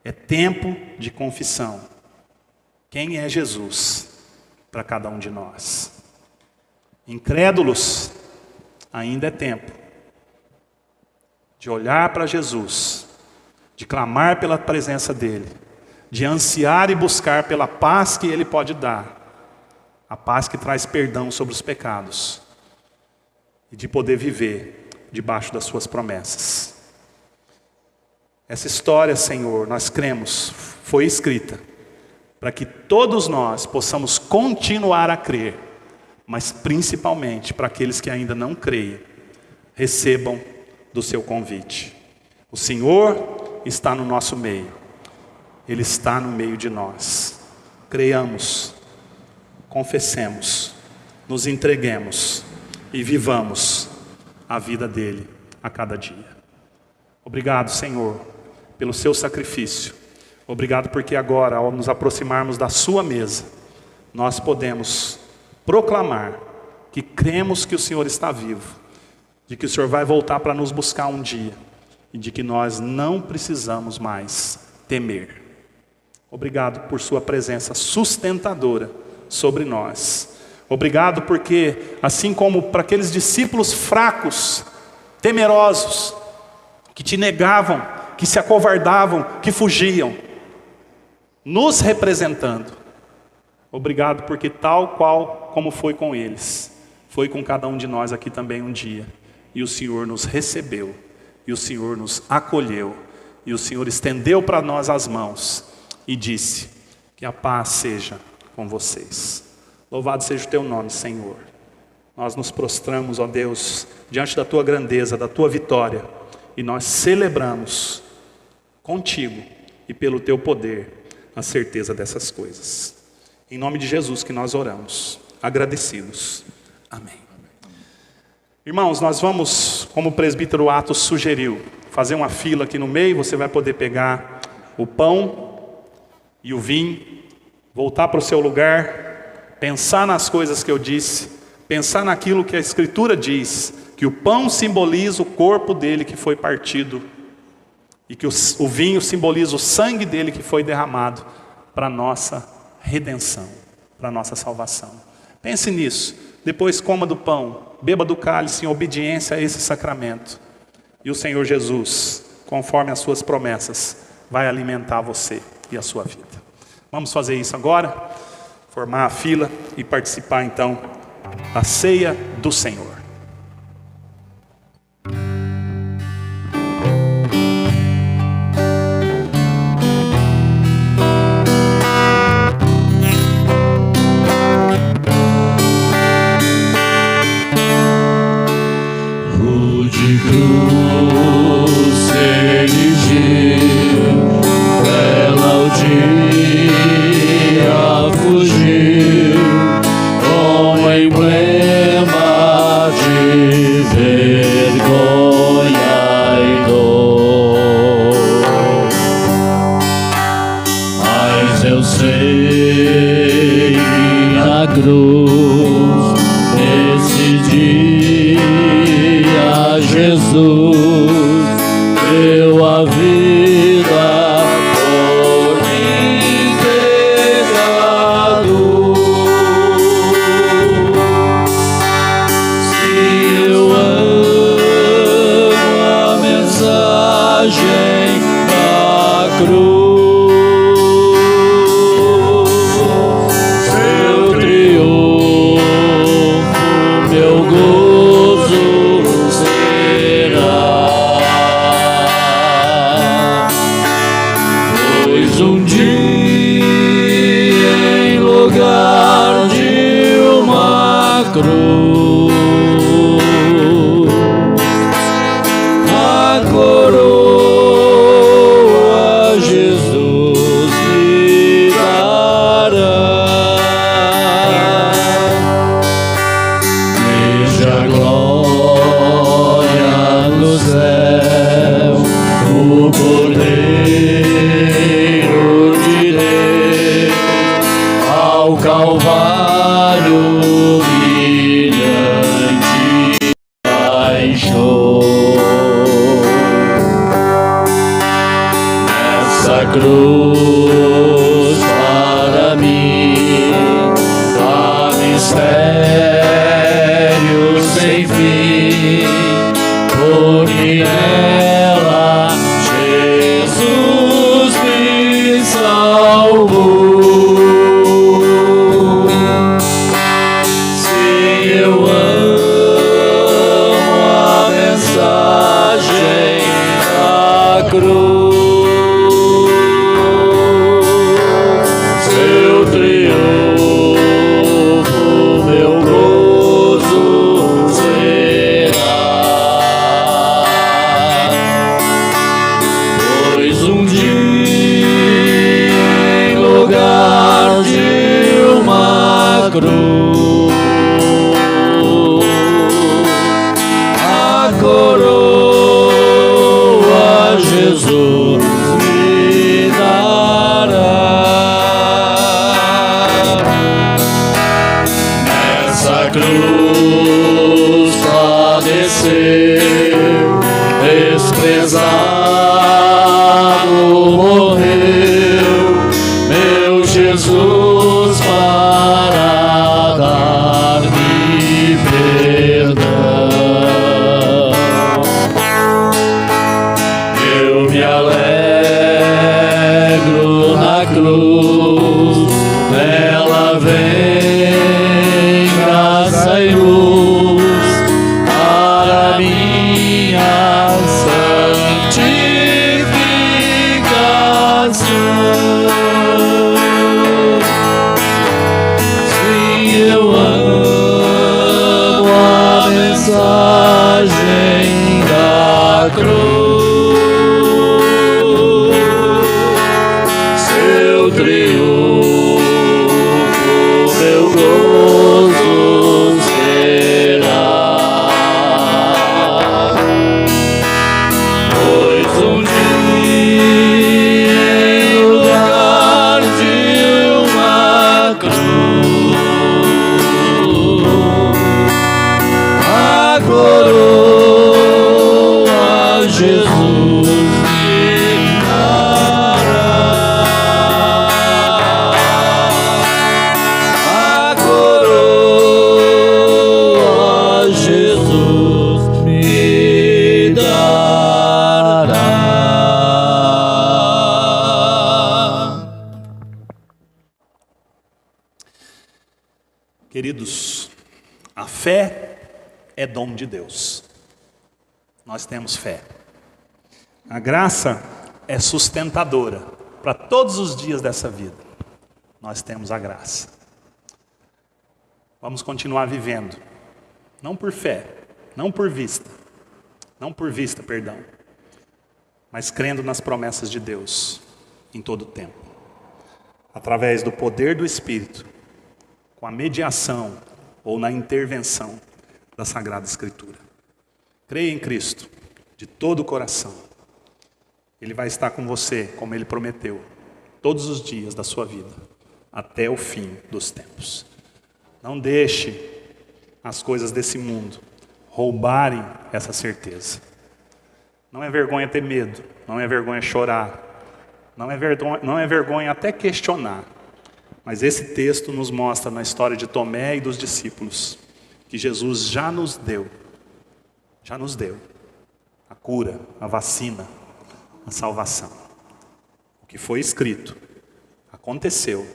é tempo de confissão. Quem é Jesus para cada um de nós? Incrédulos, ainda é tempo de olhar para Jesus, de clamar pela presença dEle, de ansiar e buscar pela paz que Ele pode dar, a paz que traz perdão sobre os pecados, e de poder viver debaixo das suas promessas. Essa história, Senhor, nós cremos, foi escrita para que todos nós possamos continuar a crer, mas principalmente para aqueles que ainda não creem, recebam do seu convite. O Senhor está no nosso meio, Ele está no meio de nós. Creiamos, confessemos, nos entreguemos e vivamos a vida dele a cada dia. Obrigado, Senhor, pelo seu sacrifício. Obrigado porque agora, ao nos aproximarmos da sua mesa, nós podemos proclamar que cremos que o Senhor está vivo, de que o Senhor vai voltar para nos buscar um dia e de que nós não precisamos mais temer. Obrigado por sua presença sustentadora sobre nós. Obrigado porque, assim como para aqueles discípulos fracos, temerosos, que te negavam, que se acovardavam, que fugiam, nos representando. Obrigado porque tal qual como foi com eles, foi com cada um de nós aqui também um dia. E o Senhor nos recebeu, e o Senhor nos acolheu, e o Senhor estendeu para nós as mãos e disse: que a paz seja com vocês. Louvado seja o teu nome, Senhor. Nós nos prostramos, ó Deus, diante da tua grandeza, da tua vitória, e nós celebramos contigo e pelo teu poder a certeza dessas coisas. Em nome de Jesus que nós oramos, agradecidos. Amém. Irmãos, nós vamos, como o presbítero Atos sugeriu, fazer uma fila aqui no meio. Você vai poder pegar o pão e o vinho, voltar para o seu lugar, pensar nas coisas que eu disse, pensar naquilo que a Escritura diz, que o pão simboliza o corpo dele que foi partido, e que o vinho simboliza o sangue dele que foi derramado para a nossa redenção, para a nossa salvação. Pense nisso, depois coma do pão, beba do cálice em obediência a esse sacramento. E o Senhor Jesus, conforme as suas promessas, vai alimentar você e a sua vida. Vamos fazer isso agora? Formar a fila e participar então da ceia do Senhor. Rude cruz erigiu, ela o dia fugiu, como emblema de vergonha e dor. Mas eu sei que na cruz, nesse dia, Jesus deu a vida por mim pecado. Se eu amo a mensagem da cruz, seu triunfo, meu gozo será. Pois um dia, em lugar de uma cruz, a coroa Jesus me dará. Veja a glória no céu, o Cordeiro de Deus, ao Calvário brilhante baixou. Nessa cruz para mim há mistério sem fim, porque nela Jesus me salvou. Se cruz, a coroa Jesus me dará. Nessa cruz padeceu, desprezado morreu, meu Jesus para dar-me perdão. Eu me alegro na cruz, nela vem graça e luz para minha santificação. Sim, eu amo a mensagem da cruz, seu triunfo, meu gozo será. Pois um dia, em lugar de uma cruz, a coroa Jesus me dará. A coroa Jesus me dará. Queridos, a fé é dom de Deus. Nós temos fé. A graça é sustentadora para todos os dias dessa vida. Nós temos a graça. Vamos continuar vivendo, não por fé, não por vista, mas crendo nas promessas de Deus em todo o tempo, através do poder do Espírito, com a mediação ou na intervenção da Sagrada Escritura. Creia em Cristo de todo o coração. Ele vai estar com você, como Ele prometeu, todos os dias da sua vida, até o fim dos tempos. Não deixe as coisas desse mundo roubarem essa certeza. Não é vergonha ter medo, não é vergonha chorar, não é vergonha até questionar. Mas esse texto nos mostra na história de Tomé e dos discípulos que Jesus já nos deu a cura, a vacina, a salvação. O que foi escrito aconteceu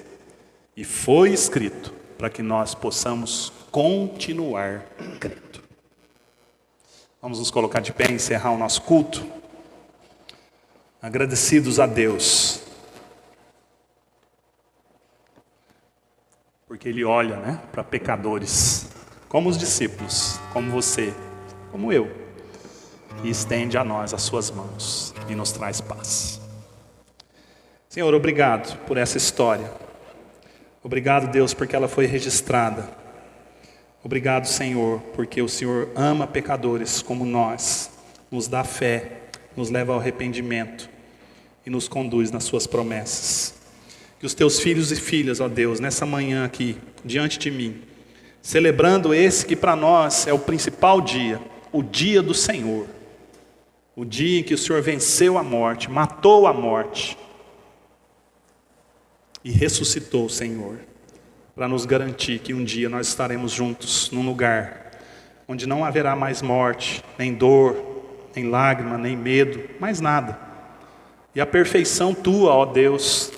e foi escrito para que nós possamos continuar crendo. Vamos nos colocar de pé e encerrar o nosso culto, agradecidos a Deus, porque Ele olha, para pecadores, como os discípulos, como você, como eu, e estende a nós as suas mãos e nos traz paz. Senhor, obrigado por essa história. Obrigado, Deus, porque ela foi registrada. Obrigado, Senhor, porque o Senhor ama pecadores como nós, nos dá fé, nos leva ao arrependimento e nos conduz nas suas promessas. Que os teus filhos e filhas, ó Deus, nessa manhã aqui, diante de mim, celebrando esse que para nós é o principal dia, o dia do Senhor, o dia em que o Senhor venceu a morte, matou a morte e ressuscitou, Senhor, para nos garantir que um dia nós estaremos juntos num lugar onde não haverá mais morte, nem dor, nem lágrima, nem medo, mais nada. E a perfeição tua, ó Deus,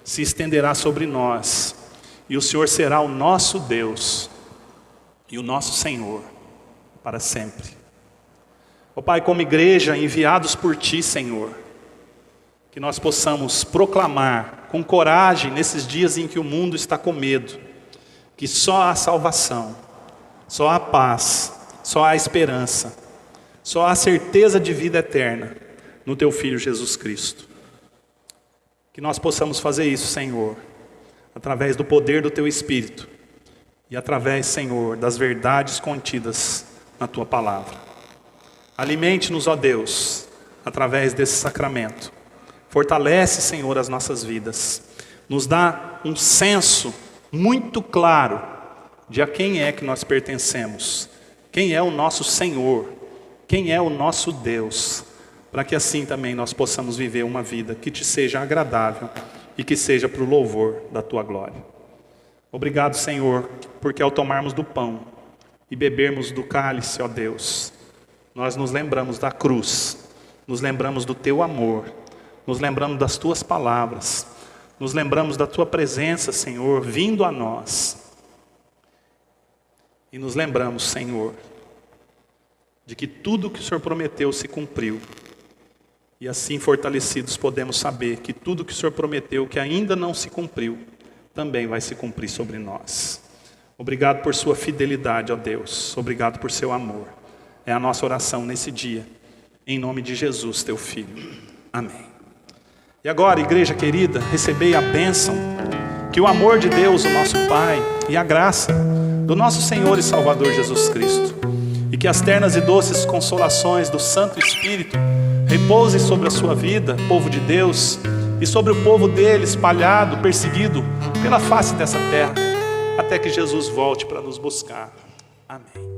se estenderá sobre nós, e o Senhor será o nosso Deus e o nosso Senhor para sempre. Ó Pai, como igreja, enviados por Ti, Senhor, que nós possamos proclamar com coragem nesses dias em que o mundo está com medo, que só há salvação, só há paz, só há esperança, só há certeza de vida eterna no Teu Filho Jesus Cristo. Que nós possamos fazer isso, Senhor, através do poder do Teu Espírito, e através, Senhor, das verdades contidas na Tua palavra. Alimente-nos, ó Deus, através desse sacramento. Fortalece, Senhor, as nossas vidas. Nos dá um senso muito claro de a quem é que nós pertencemos, quem é o nosso Senhor, quem é o nosso Deus, para que assim também nós possamos viver uma vida que Te seja agradável e que seja para o louvor da Tua glória. Obrigado, Senhor, porque ao tomarmos do pão e bebermos do cálice, ó Deus, nós nos lembramos da cruz, nos lembramos do Teu amor, nos lembramos das Tuas palavras, nos lembramos da Tua presença, Senhor, vindo a nós. E nos lembramos, Senhor, de que tudo que o Senhor prometeu se cumpriu. E assim fortalecidos podemos saber que tudo que o Senhor prometeu que ainda não se cumpriu, também vai se cumprir sobre nós. Obrigado por sua fidelidade, ó Deus. Obrigado por seu amor. É a nossa oração nesse dia. Em nome de Jesus, Teu Filho. Amém. E agora, igreja querida, recebei a bênção, que o amor de Deus, o nosso Pai, e a graça do nosso Senhor e Salvador Jesus Cristo, e que as ternas e doces consolações do Santo Espírito repousem sobre a sua vida, povo de Deus, e sobre o povo dele espalhado, perseguido pela face dessa terra, até que Jesus volte para nos buscar. Amém.